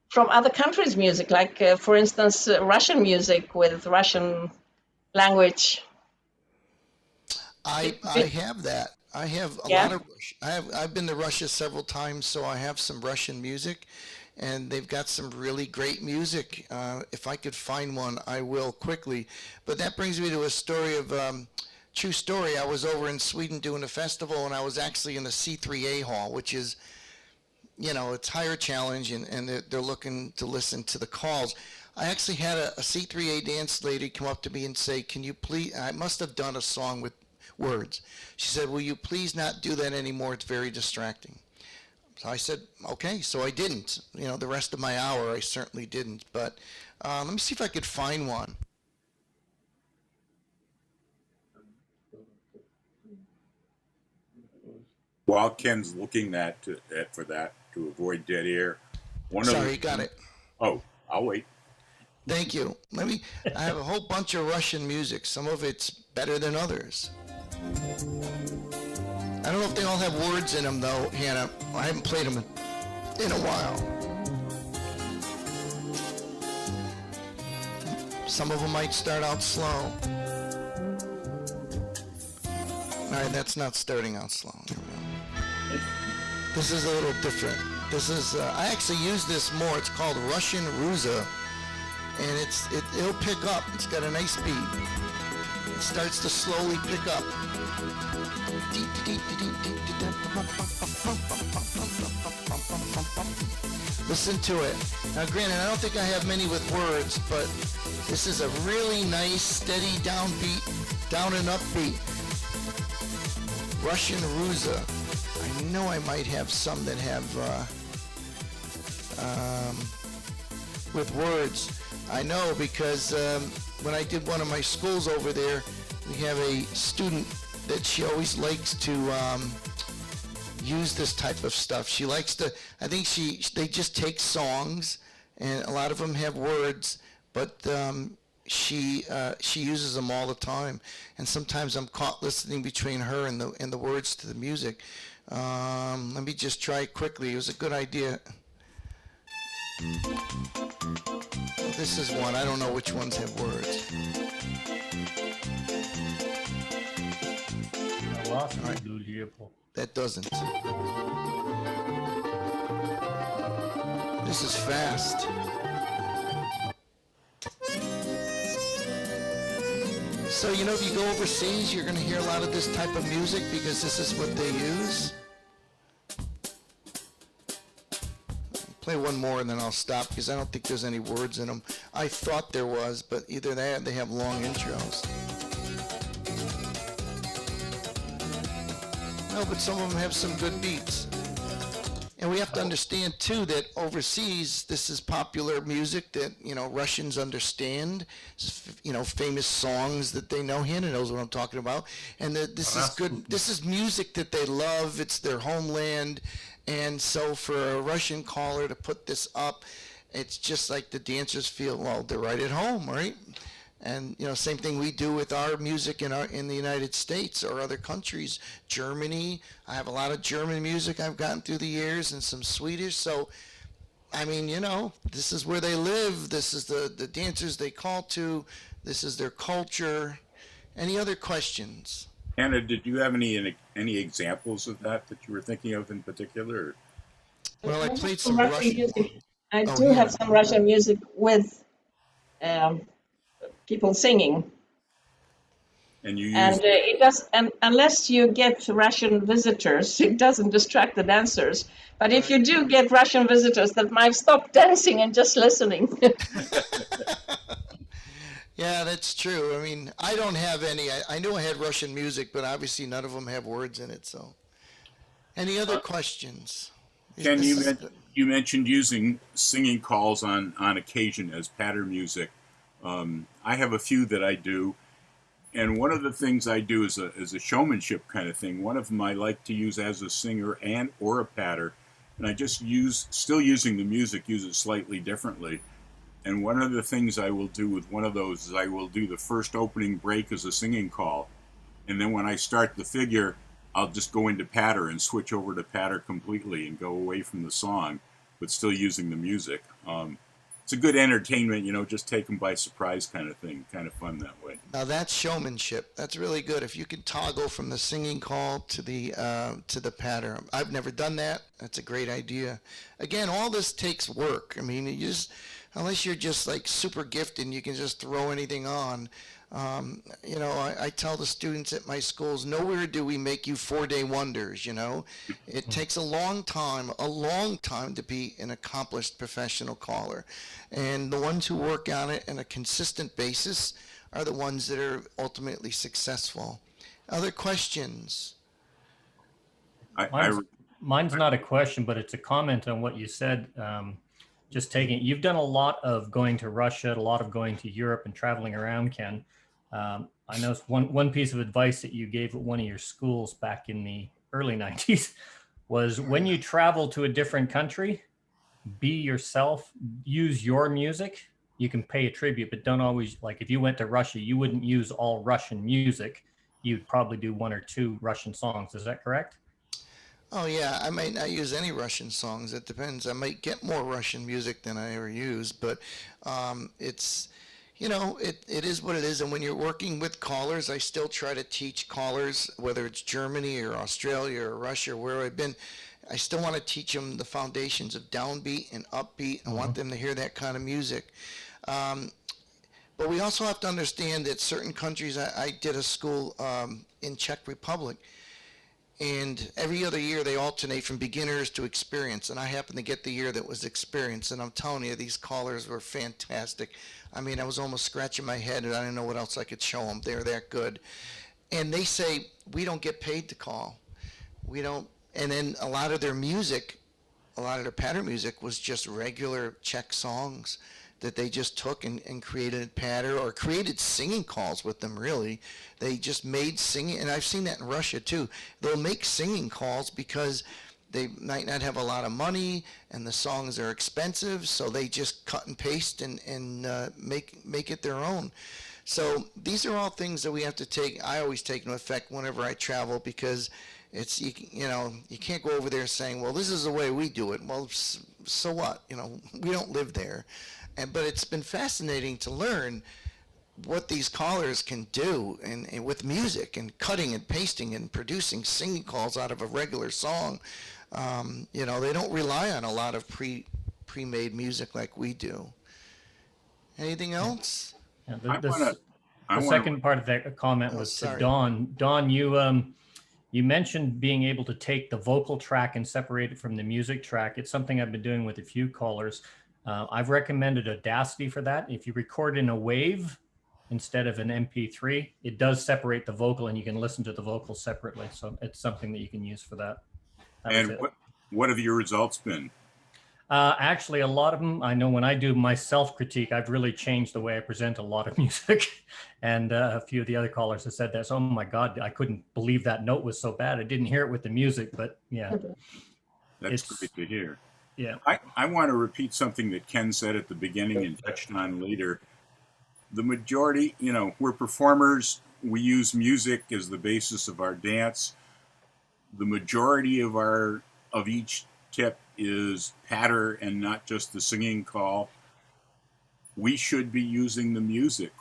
S9: from other countries' music, like, for instance, Russian music with Russian language?
S2: I have that. I have a lot of. I've been to Russia several times, so I have some Russian music, and they've got some really great music. If I could find one, I will quickly. But that brings me to a story of true story. I was over in Sweden doing a festival, and I was actually in the C3A hall, which is, it's higher challenge, and they're looking to listen to the calls. I actually had a C3A dance lady come up to me and say, can you please, I must have done a song with words. She said, will you please not do that anymore? It's very distracting. So I said, okay, so I didn't. The rest of my hour, I certainly didn't. But let me see if I could find one.
S1: While Ken's looking for that to avoid dead air,
S2: Sorry, got it.
S1: Oh, I'll wait.
S2: Thank you. I have a whole bunch of Russian music. Some of it's better than others. I don't know if they all have words in them, though, Hannah. I haven't played them in a while. Some of them might start out slow. All right, that's not starting out slow. This is a little different. This is, I actually use this more. It's called Russian Ruza. And it'll pick up. It's got a nice beat. It starts to slowly pick up. Listen to it. Now, granted, I don't think I have many with words, but this is a really nice, steady downbeat, down and up beat. Russian Ruza. I know I might have some that have with words. I know because when I did one of my schools over there, we have a student that she always likes to use this type of stuff. She likes to, I think they just take songs, and a lot of them have words, but she uses them all the time. And sometimes I'm caught listening between her and the words to the music. Let me just try it quickly. It was a good idea. This is one. I don't know which ones have words. All right. That doesn't. This is fast. So, if you go overseas, you're going to hear a lot of this type of music because this is what they use. play one more and then I'll stop because I don't think there's any words in them. I thought there was, but either that or they have long intros. No, but some of them have some good beats. And we have to understand too that overseas, this is popular music that, you know, Russians understand, you know, famous songs that they know. Hannah knows what I'm talking about. And that this is good. This is music that they love. It's their homeland. And so for a Russian caller to put this up, it's just like the dancers feel, well, they're right at home, right? And, you know, same thing we do with our music in the United States or other countries. Germany, I have a lot of German music I've gotten through the years and some Swedish. So, I mean, you know, this is where they live. This is the dancers they call to. This is their culture. Any other questions?
S1: Anna, did you have any examples of that you were thinking of in particular?
S2: Well, I played some Russian
S9: music. I
S2: Oh,
S9: do
S2: yeah.
S9: have some Russian music with people singing.
S1: And you use
S9: And it does, and unless you get Russian visitors, it doesn't distract the dancers. But if you do get Russian visitors that might stop dancing and just listening.
S2: Yeah, that's true. I mean, I don't have any. I knew I had Russian music, but obviously none of them have words in it. So, any other questions?
S1: Ken,
S2: This is-
S1: you mentioned using singing calls on occasion as patter music. I have a few that I do, and one of the things I do is a showmanship kind of thing. One of them I like to use as a singer and or a patter, and I just still using the music, use it slightly differently. And one of the things I will do with one of those is I will do the first opening break as a singing call, and then when I start the figure, I'll just go into patter and switch over to patter completely and go away from the song, but still using the music. It's a good entertainment, you know, just take them by surprise kind of thing. Kind of fun that way.
S2: Now that's showmanship. That's really good. If you can toggle from the singing call to the pattern. I've never done that. That's a great idea. Again, all this takes work. I mean, you just unless you're just like super gifted and you can just throw anything on. You know, I tell the students at my schools, nowhere do we make you 4-day wonders, you know. It takes a long time to be an accomplished professional caller. And the ones who work on it on a consistent basis are the ones that are ultimately successful. Other questions?
S4: Mine's not a question, but it's a comment on what you said. Just taking, you've done a lot of going to Russia, a lot of going to Europe and traveling around, Ken. I know one piece of advice that you gave at one of your schools back in the early 90s was when you travel to a different country, be yourself, use your music. You can pay a tribute, but don't always, like if you went to Russia, you wouldn't use all Russian music. You'd probably do 1 or 2 Russian songs. Is that correct?
S2: Oh yeah, I might not use any Russian songs. It depends. I might get more Russian music than I ever use, but it's, you know, it is what it is. And when you're working with callers, I still try to teach callers, whether it's Germany or Australia or Russia or where I've been, I still want to teach them the foundations of downbeat and upbeat. I want them to hear that kind of music. But we also have to understand that certain countries, I did a school in Czech Republic, and every other year they alternate from beginners to experience, and I happened to get the year that was experience, and I'm telling you, these callers were fantastic. I mean, I was almost scratching my head and I didn't know what else I could show them. They're that good. And they say, we don't get paid to call. We don't. And then a lot of their music, a lot of their pattern music was just regular Czech songs that they just took and created patter or created singing calls with them, really. They just made singing, and I've seen that in Russia too. They'll make singing calls because they might not have a lot of money and the songs are expensive, so they just cut and paste and make it their own. So these are all things that we have to take, I always take into effect whenever I travel, because it's, you know, you can't go over there saying, well, this is the way we do it. Well, so what? You know, we don't live there. But it's been fascinating to learn what these callers can do and with music and cutting and pasting and producing singing calls out of a regular song. You know, they don't rely on a lot of pre-made music like we do. Anything else?
S4: Yeah, the second part of that comment was to
S2: sorry.
S4: Dawn. Dawn, you You mentioned being able to take the vocal track and separate it from the music track. It's something I've been doing with a few callers. I've recommended Audacity for that. If you record in a wave instead of an MP3, it does separate the vocal and you can listen to the vocal separately. So it's something that you can use for that.
S1: And what have your results been?
S4: Actually, a lot of them, I know when I do my self-critique, I've really changed the way I present a lot of music. And a few of the other callers have said that. So, oh my God, I couldn't believe that note was so bad. I didn't hear it with the music, but yeah.
S1: That's great to hear.
S4: Yeah.
S1: I want to repeat something that Ken said at the beginning and touched on later. The majority, we're performers. We use music as the basis of our dance. The majority of each tip is patter and not just the singing call. We should be using the music,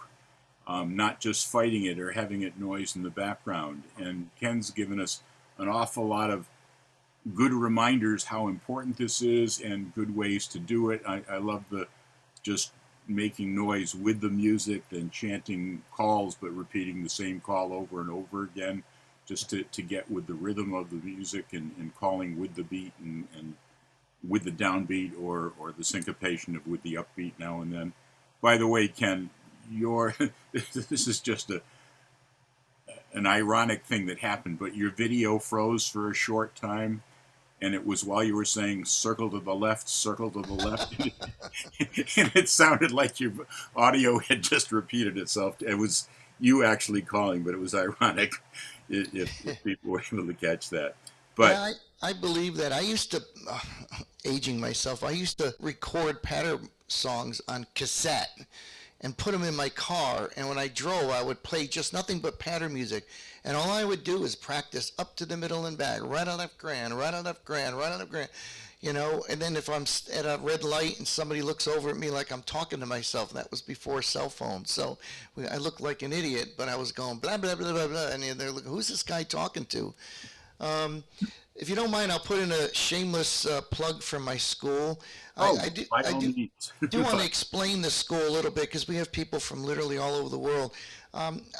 S1: not just fighting it or having it noise in the background. And Ken's given us an awful lot of good reminders how important this is and good ways to do it. I love the just making noise with the music, then chanting calls, but repeating the same call over and over again, just to get with the rhythm of the music and calling with the beat and with the downbeat or the syncopation of with the upbeat now and then. By the way, Ken, this is just an ironic thing that happened, but your video froze for a short time, and it was while you were saying circle to the left, and it sounded like your audio had just repeated itself. It was you actually calling, but it was ironic if people were able to catch that. But
S2: yeah, I believe that. I used to, aging myself, I used to record patter songs on cassette and put them in my car. And when I drove, I would play just nothing but patter music. And all I would do is practice up to the middle and back, right on left grand, right on left grand, right on left grand. And then if I'm at a red light and somebody looks over at me like I'm talking to myself, and that was before cell phones. So I looked like an idiot, but I was going blah, blah, blah, blah, blah. And they're like, who's this guy talking to? If you don't mind, I'll put in a shameless plug for my school. I do want to explain the school a little bit because we have people from literally all over the world.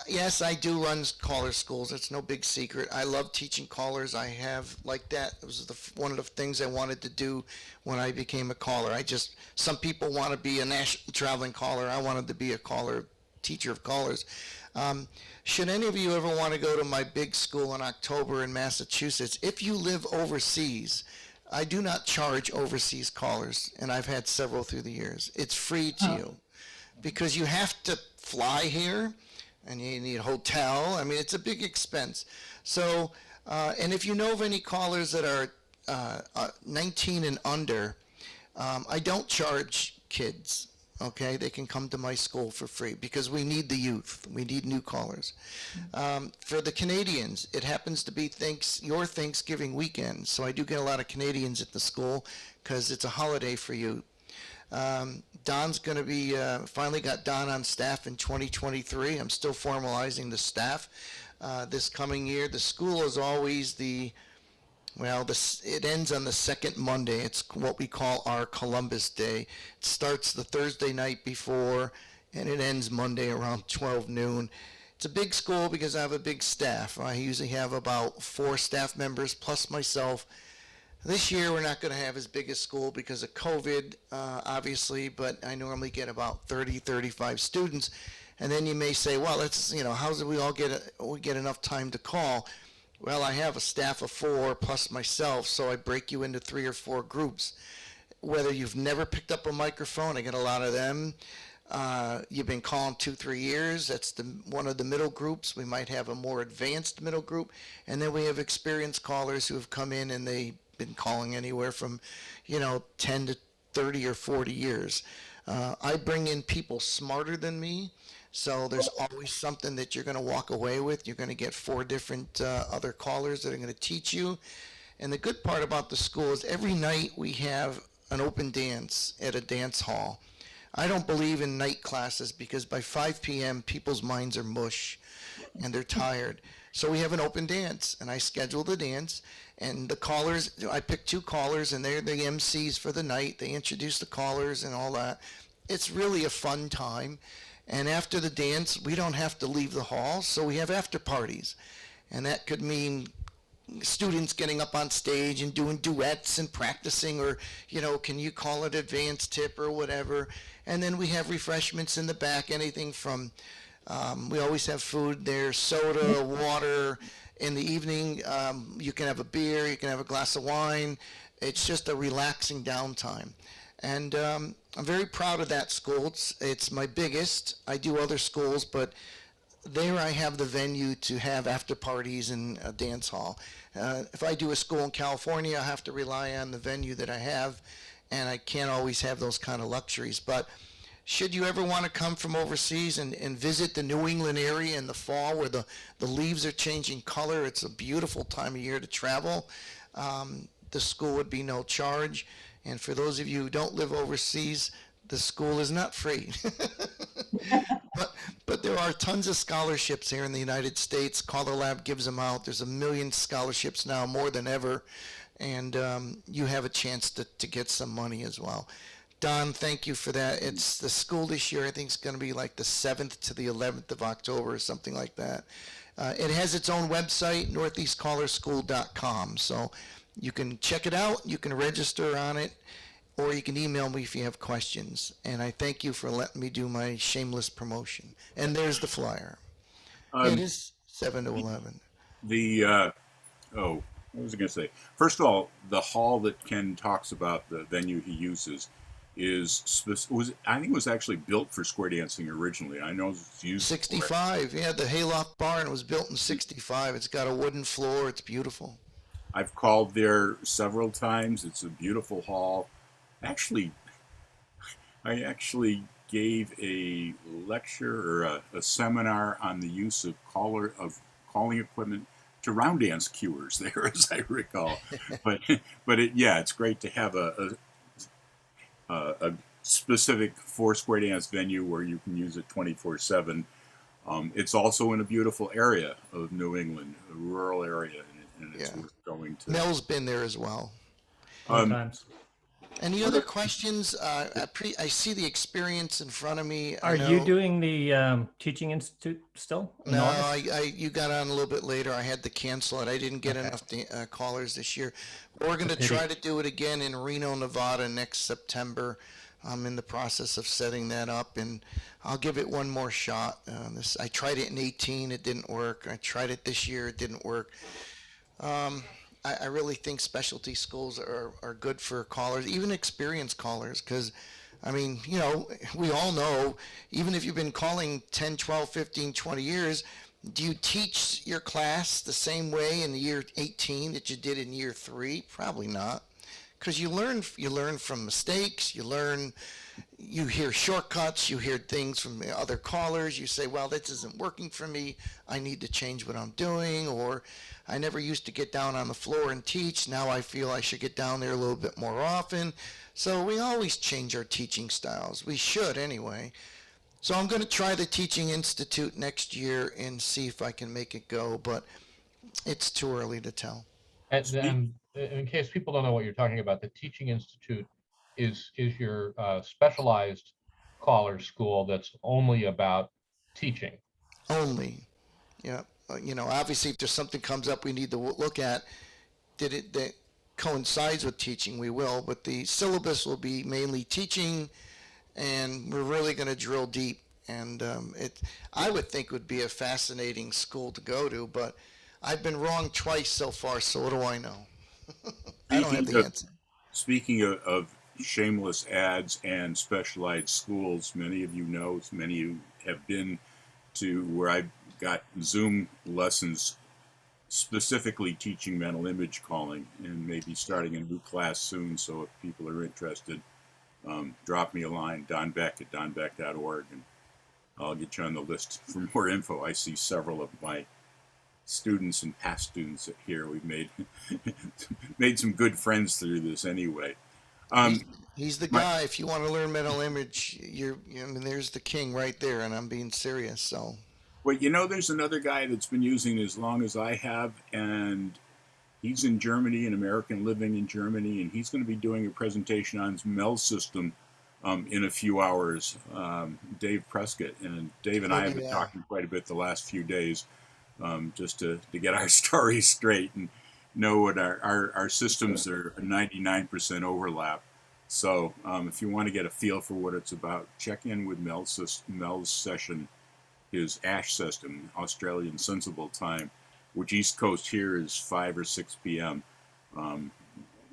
S2: Yes, I do run caller schools. It's no big secret. I love teaching callers. I have like that. It was one of the things I wanted to do when I became a caller. Some people want to be a national traveling caller. I wanted to be a caller, teacher of callers. Should any of you ever want to go to my big school in October in Massachusetts, if you live overseas, I do not charge overseas callers, and I've had several through the years. It's free to you because you have to fly here and you need a hotel. I mean, it's a big expense. So, and if you know of any callers that are 19 and under, I don't charge kids. Okay, they can come to my school for free because we need the youth. We need new callers. For the Canadians, it happens to be your Thanksgiving weekend, so I do get a lot of Canadians at the school because it's a holiday for you. Don's going to be, finally got Don on staff in 2023. I'm still formalizing the staff this coming year. The school is always it ends on the second Monday. It's what we call our Columbus Day. It starts the Thursday night before, and it ends Monday around 12 noon. It's a big school because I have a big staff. I usually have about 4 staff members plus myself. This year we're not going to have as big a school because of COVID, obviously, but I normally get about 30, 35 students. And then you may say, well, how do we all get enough time to call? Well, I have a staff of 4 plus myself, so I break you into 3 or 4 groups. Whether you've never picked up a microphone, I get a lot of them. You've been calling 2-3 years. That's one of the middle groups. We might have a more advanced middle group, and then we have experienced callers who have come in and they've been calling anywhere from, 10 to 30 or 40 years. I bring in people smarter than me. So there's always something that you're going to walk away with. You're going to get 4 different other callers that are going to teach you. And the good part about the school is every night we have an open dance at a dance hall. I don't believe in night classes because by 5 p.m. people's minds are mush and they're tired. So we have an open dance, and I schedule the dance. And the callers, I pick 2 callers, and they're the MCs for the night. They introduce the callers and all that. It's really a fun time. And after the dance, we don't have to leave the hall, so we have after parties. And that could mean students getting up on stage and doing duets and practicing, or can you call it advanced tip or whatever. And then we have refreshments in the back, anything from we always have food there, soda, water. In the evening, you can have a beer, you can have a glass of wine. It's just a relaxing downtime. And I'm very proud of that school. It's my biggest. I do other schools, but there I have the venue to have after parties and a dance hall. If I do a school in California, I have to rely on the venue that I have, and I can't always have those kind of luxuries. But should you ever want to come from overseas and visit the New England area in the fall where the leaves are changing color, it's a beautiful time of year to travel. The school would be no charge. And for those of you who don't live overseas, the school is not free. But there are tons of scholarships here in the United States. Color Lab gives them out. There's 1 million scholarships now, more than ever. And you have a chance to get some money as well. Don, thank you for that. It's the school this year, I think it's going to be like the 7th to the 11th of October or something like that. It has its own website, northeastcallerschool.com. So you can check it out, you can register on it, or you can email me if you have questions. And I thank you for letting me do my shameless promotion. And there's the flyer. It is 7 to 11.
S1: What was I going to say? First of all, the hall that Ken talks about, the venue he uses, I think it was actually built for square dancing originally. I know it's used
S2: 65. Yeah, the Hayloft Barn was built in 65. It's got a wooden floor. It's beautiful.
S1: I've called there several times. It's a beautiful hall. I actually gave a lecture or a seminar on the use of calling equipment to round dance cuers there, as I recall. but it's great to have a specific for square dance venue where you can use it 24/7. It's also in a beautiful area of New England, a rural area, and it's worth going to.
S2: Mel's been there as well.
S4: Sometimes.
S2: Any other questions? I see the experience in front of me.
S4: Are you doing the Teaching Institute still?
S2: No, you got on a little bit later. I had to cancel it. I didn't get enough callers this year. We're going to try to do it again in Reno, Nevada next September. I'm in the process of setting that up, and I'll give it one more shot. I tried it in 2018. It didn't work. I tried it this year. It didn't work. I really think specialty schools are good for callers, even experienced callers, because, I mean, we all know, even if you've been calling 10, 12, 15, 20 years, do you teach your class the same way in year 18 that you did in year 3? Probably not, because you learn from mistakes, you hear shortcuts, you hear things from the other callers, you say, well, this isn't working for me, I need to change what I'm doing, or I never used to get down on the floor and teach, now I feel I should get down there a little bit more often. So we always change our teaching styles. We should anyway. So I'm going to try the Teaching Institute next year and see if I can make it go, but it's too early to tell.
S8: And in case people don't know what you're talking about, the Teaching Institute is your specialized caller school that's only about teaching.
S2: Only, yeah. Obviously, if there's something comes up we need to look at, that coincides with teaching, we will. But the syllabus will be mainly teaching, and we're really going to drill deep. And I would think would be a fascinating school to go to. But I've been wrong twice so far, so what do I know? I don't have the answer.
S1: Speaking of shameless ads and specialized schools, many of you know, many of you have been to where I got Zoom lessons specifically teaching mental image calling, and maybe starting a new class soon. So if people are interested, drop me a line, donbeck@donbeck.org, and I'll get you on the list for more info. I see several of my students and past students here. We've made some good friends through this anyway.
S2: He's the guy. If you want to learn mental image, there's the king right there, and I'm being serious. So.
S1: Well, there's another guy that's been using it as long as I have, and he's in Germany, an American living in Germany, and he's going to be doing a presentation on his MEL system in a few hours. Dave Prescott, and Dave and I have been talking quite a bit the last few days, just to get our stories straight. And know what our systems are 99% overlap. So if you want to get a feel for what it's about, check in with Mel's session, his ASH system, Australian Sensible Time, which East Coast here is 5 or 6 p.m.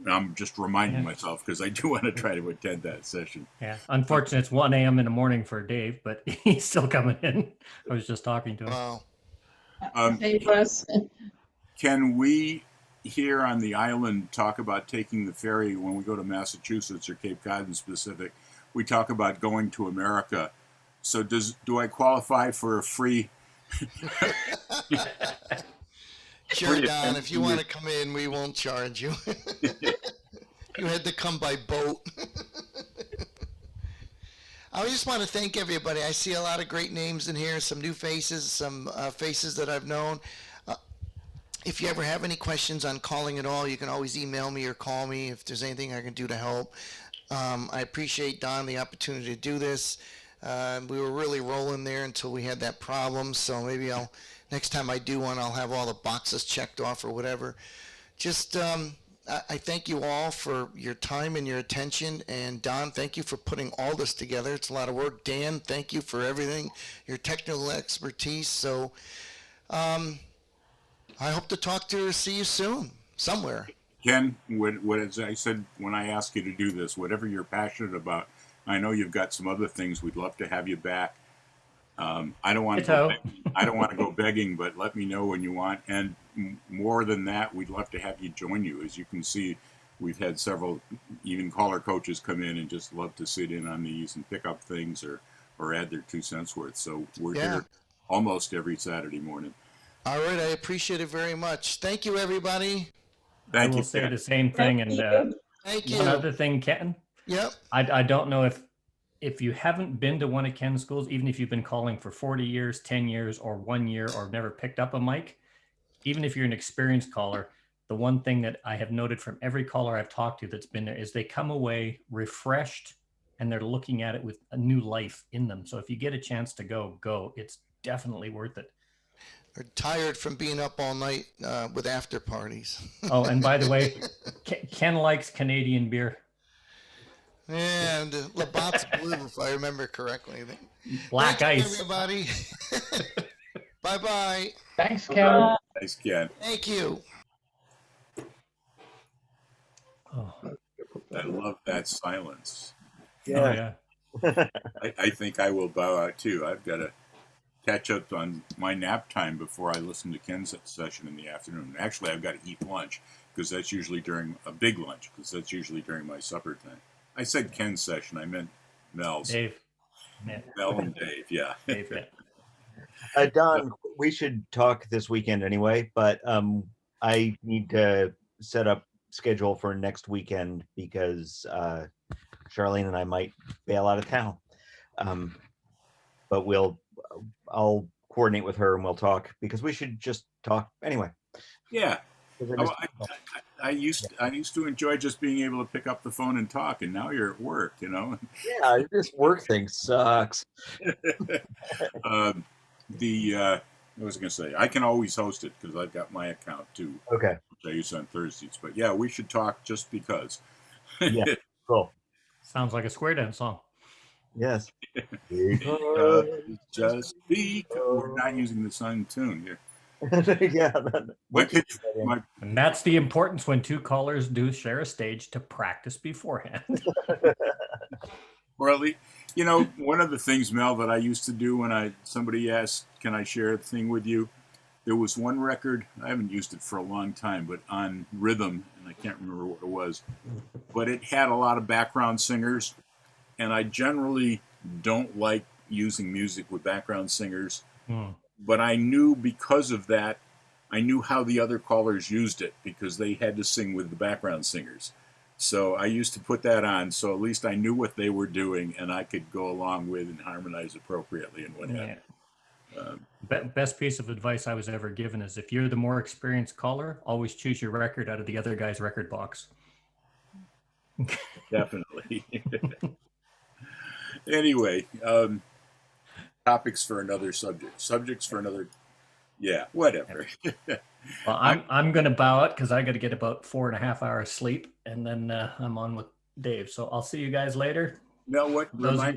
S1: I'm just reminding myself because I do want to try to attend that session.
S4: Yeah. Unfortunately, it's 1 a.m. in the morning for Dave, but he's still coming in. I was just talking to him.
S2: Wow.
S9: Same for us.
S1: Can we here on the island talk about taking the ferry when we go to Massachusetts or Cape Cod in specific? We talk about going to America. So do I qualify for a free?
S2: Sure, Don, if you want to come in, we won't charge you. You had to come by boat. I just want to thank everybody. I see a lot of great names in here, some new faces, some faces that I've known. If you ever have any questions on calling at all, you can always email me or call me if there's anything I can do to help. I appreciate, Don, the opportunity to do this. We were really rolling there until we had that problem, so maybe next time I do one, I'll have all the boxes checked off or whatever. Just, I thank you all for your time and your attention. And Don, thank you for putting all this together. It's a lot of work. Dan, thank you for everything, your technical expertise. So I hope to talk to or see you soon, somewhere.
S1: Ken, as I said when I asked you to do this, whatever you're passionate about, I know you've got some other things. We'd love to have you back. I don't want to go begging, but let me know when you want. And more than that, we'd love to have you join you. As you can see, we've had several, even caller coaches come in and just love to sit in on these and pick up things or add their 2 cents worth. So we're here almost every Saturday morning.
S2: All right. I appreciate it very much. Thank you, everybody.
S1: Thank you.
S4: I will say the same thing. And
S2: Thank you.
S4: one other thing, Ken.
S2: Yep.
S4: I don't know if you haven't been to one of Ken's schools, even if you've been calling for 40 years, 10 years, or 1 year, or never picked up a mic, even if you're an experienced caller, the one thing that I have noted from every caller I've talked to that's been there is they come away refreshed and they're looking at it with a new life in them. So if you get a chance to go. It's definitely worth it.
S2: They're tired from being up all night with after parties.
S4: Oh, and by the way, Ken likes Canadian beer.
S2: And Labatt's Blue, if I remember correctly.
S4: Black
S2: Thank you,
S4: ice.
S2: everybody. Bye-bye.
S8: Thanks, Ken.
S1: Thanks, Ken.
S2: Thank you.
S4: Oh,
S1: I love that silence.
S4: yeah.
S1: I think I will bow out too. I've got to catch up on my nap time before I listen to Ken's session in the afternoon. Actually, I've got to eat lunch because that's usually during a big lunch because that's usually during my supper time. I said Ken's session. I meant Mel's.
S4: Dave. Yeah.
S1: Mel and Dave. Yeah.
S4: Dave, yeah.
S5: Don, we should talk this weekend anyway, but I need to set up schedule for next weekend because Charlene and I might bail out of town. But I'll coordinate with her and we'll talk because we should just talk anyway.
S1: Yeah. I used to enjoy just being able to pick up the phone and talk, and now you're at work, you know.
S5: Yeah, this work thing sucks.
S1: What was I going to say? I can always host it because I've got my account too.
S5: Okay.
S1: Which I use on Thursdays. But yeah, we should talk just because.
S5: Yeah, cool.
S4: Sounds like a Square Dance song.
S5: Yes.
S1: Just because. We're not using the same tune here.
S5: Yeah.
S4: And that's the importance when two callers do share a stage to practice beforehand.
S1: Or at least, you know, one of the things, Mel, that I used to do when somebody asked, can I share a thing with you? There was one record, I haven't used it for a long time, but on rhythm, and I can't remember what it was, but it had a lot of background singers, and I generally don't like using music with background singers. But I knew because of that, I knew how the other callers used it because they had to sing with the background singers. So I used to put that on, so at least I knew what they were doing and I could go along with and harmonize appropriately and what have you.
S4: Best piece of advice I was ever given is if you're the more experienced caller, always choose your record out of the other guy's record box.
S1: Definitely. Anyway, topics for another subject. Subjects for another Yeah, whatever.
S4: Well, I'm going to bow out because I got to get about 4.5 hours sleep, and then I'm on with Dave. So I'll see you guys later.
S1: No, what?
S4: Those are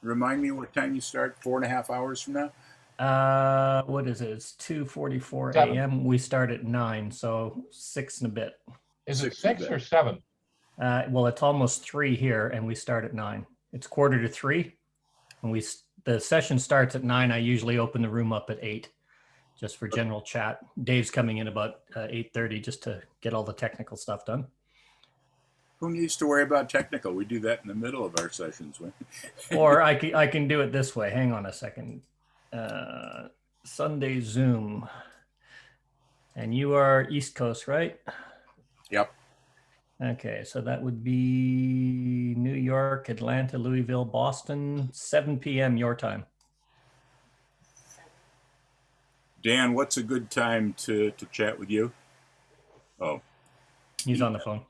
S1: Remind me what time you start. 4.5 hours from now.
S4: What is it? It's 2:44
S8: 7.
S4: a.m. We start at 9, so 6 and a bit.
S8: Is it
S1: 6 and a
S8: 6
S1: bit.
S8: or 7?
S4: Well, it's almost 3 here, and we start at 9. It's 2:45, and the session starts at 9. I usually open the room up at 8, just for general chat. Dave's coming in about 8:30 just to get all the technical stuff done.
S1: Who needs to worry about technical? We do that in the middle of our sessions.
S4: Or I can do it this way. Hang on a second. Sunday Zoom. And you are East Coast, right?
S1: Yep.
S4: Okay, so that would be New York, Atlanta, Louisville, Boston, 7 p.m. your time.
S1: Dan, what's a good time to chat with you? Oh,
S4: He's on the phone.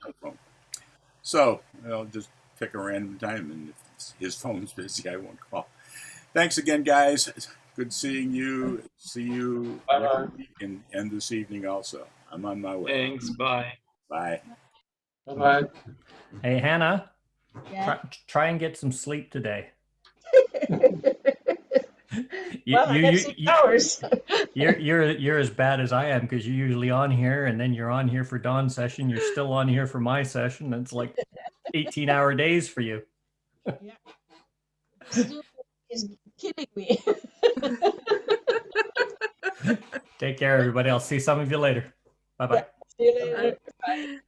S1: So I'll just pick a random time, and if his phone's busy, I won't call. Thanks again, guys. Good seeing you. See you next week and this evening also. I'm on my way.
S10: Thanks. Bye.
S1: Bye.
S3: Bye-bye.
S4: Hey, Hannah,
S9: Yeah.
S4: try and get some sleep today.
S9: Well, I get 6 hours.
S4: You're as bad as I am because you're usually on here, and then you're on here for Dawn's session. You're still on here for my session. It's like 18-hour days for you.
S9: Yeah. Zoom is killing me.
S4: Take care, everybody. I'll see some of you later. Bye-bye.
S9: Yeah. See you later. Bye.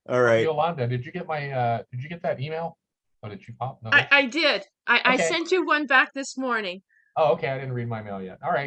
S5: All right.
S8: Yolanda, did you get that email? Oh, did you pop? No.
S11: I did. I
S8: Okay.
S11: sent you one back this morning.
S8: Oh, okay. I didn't read my mail yet. All right.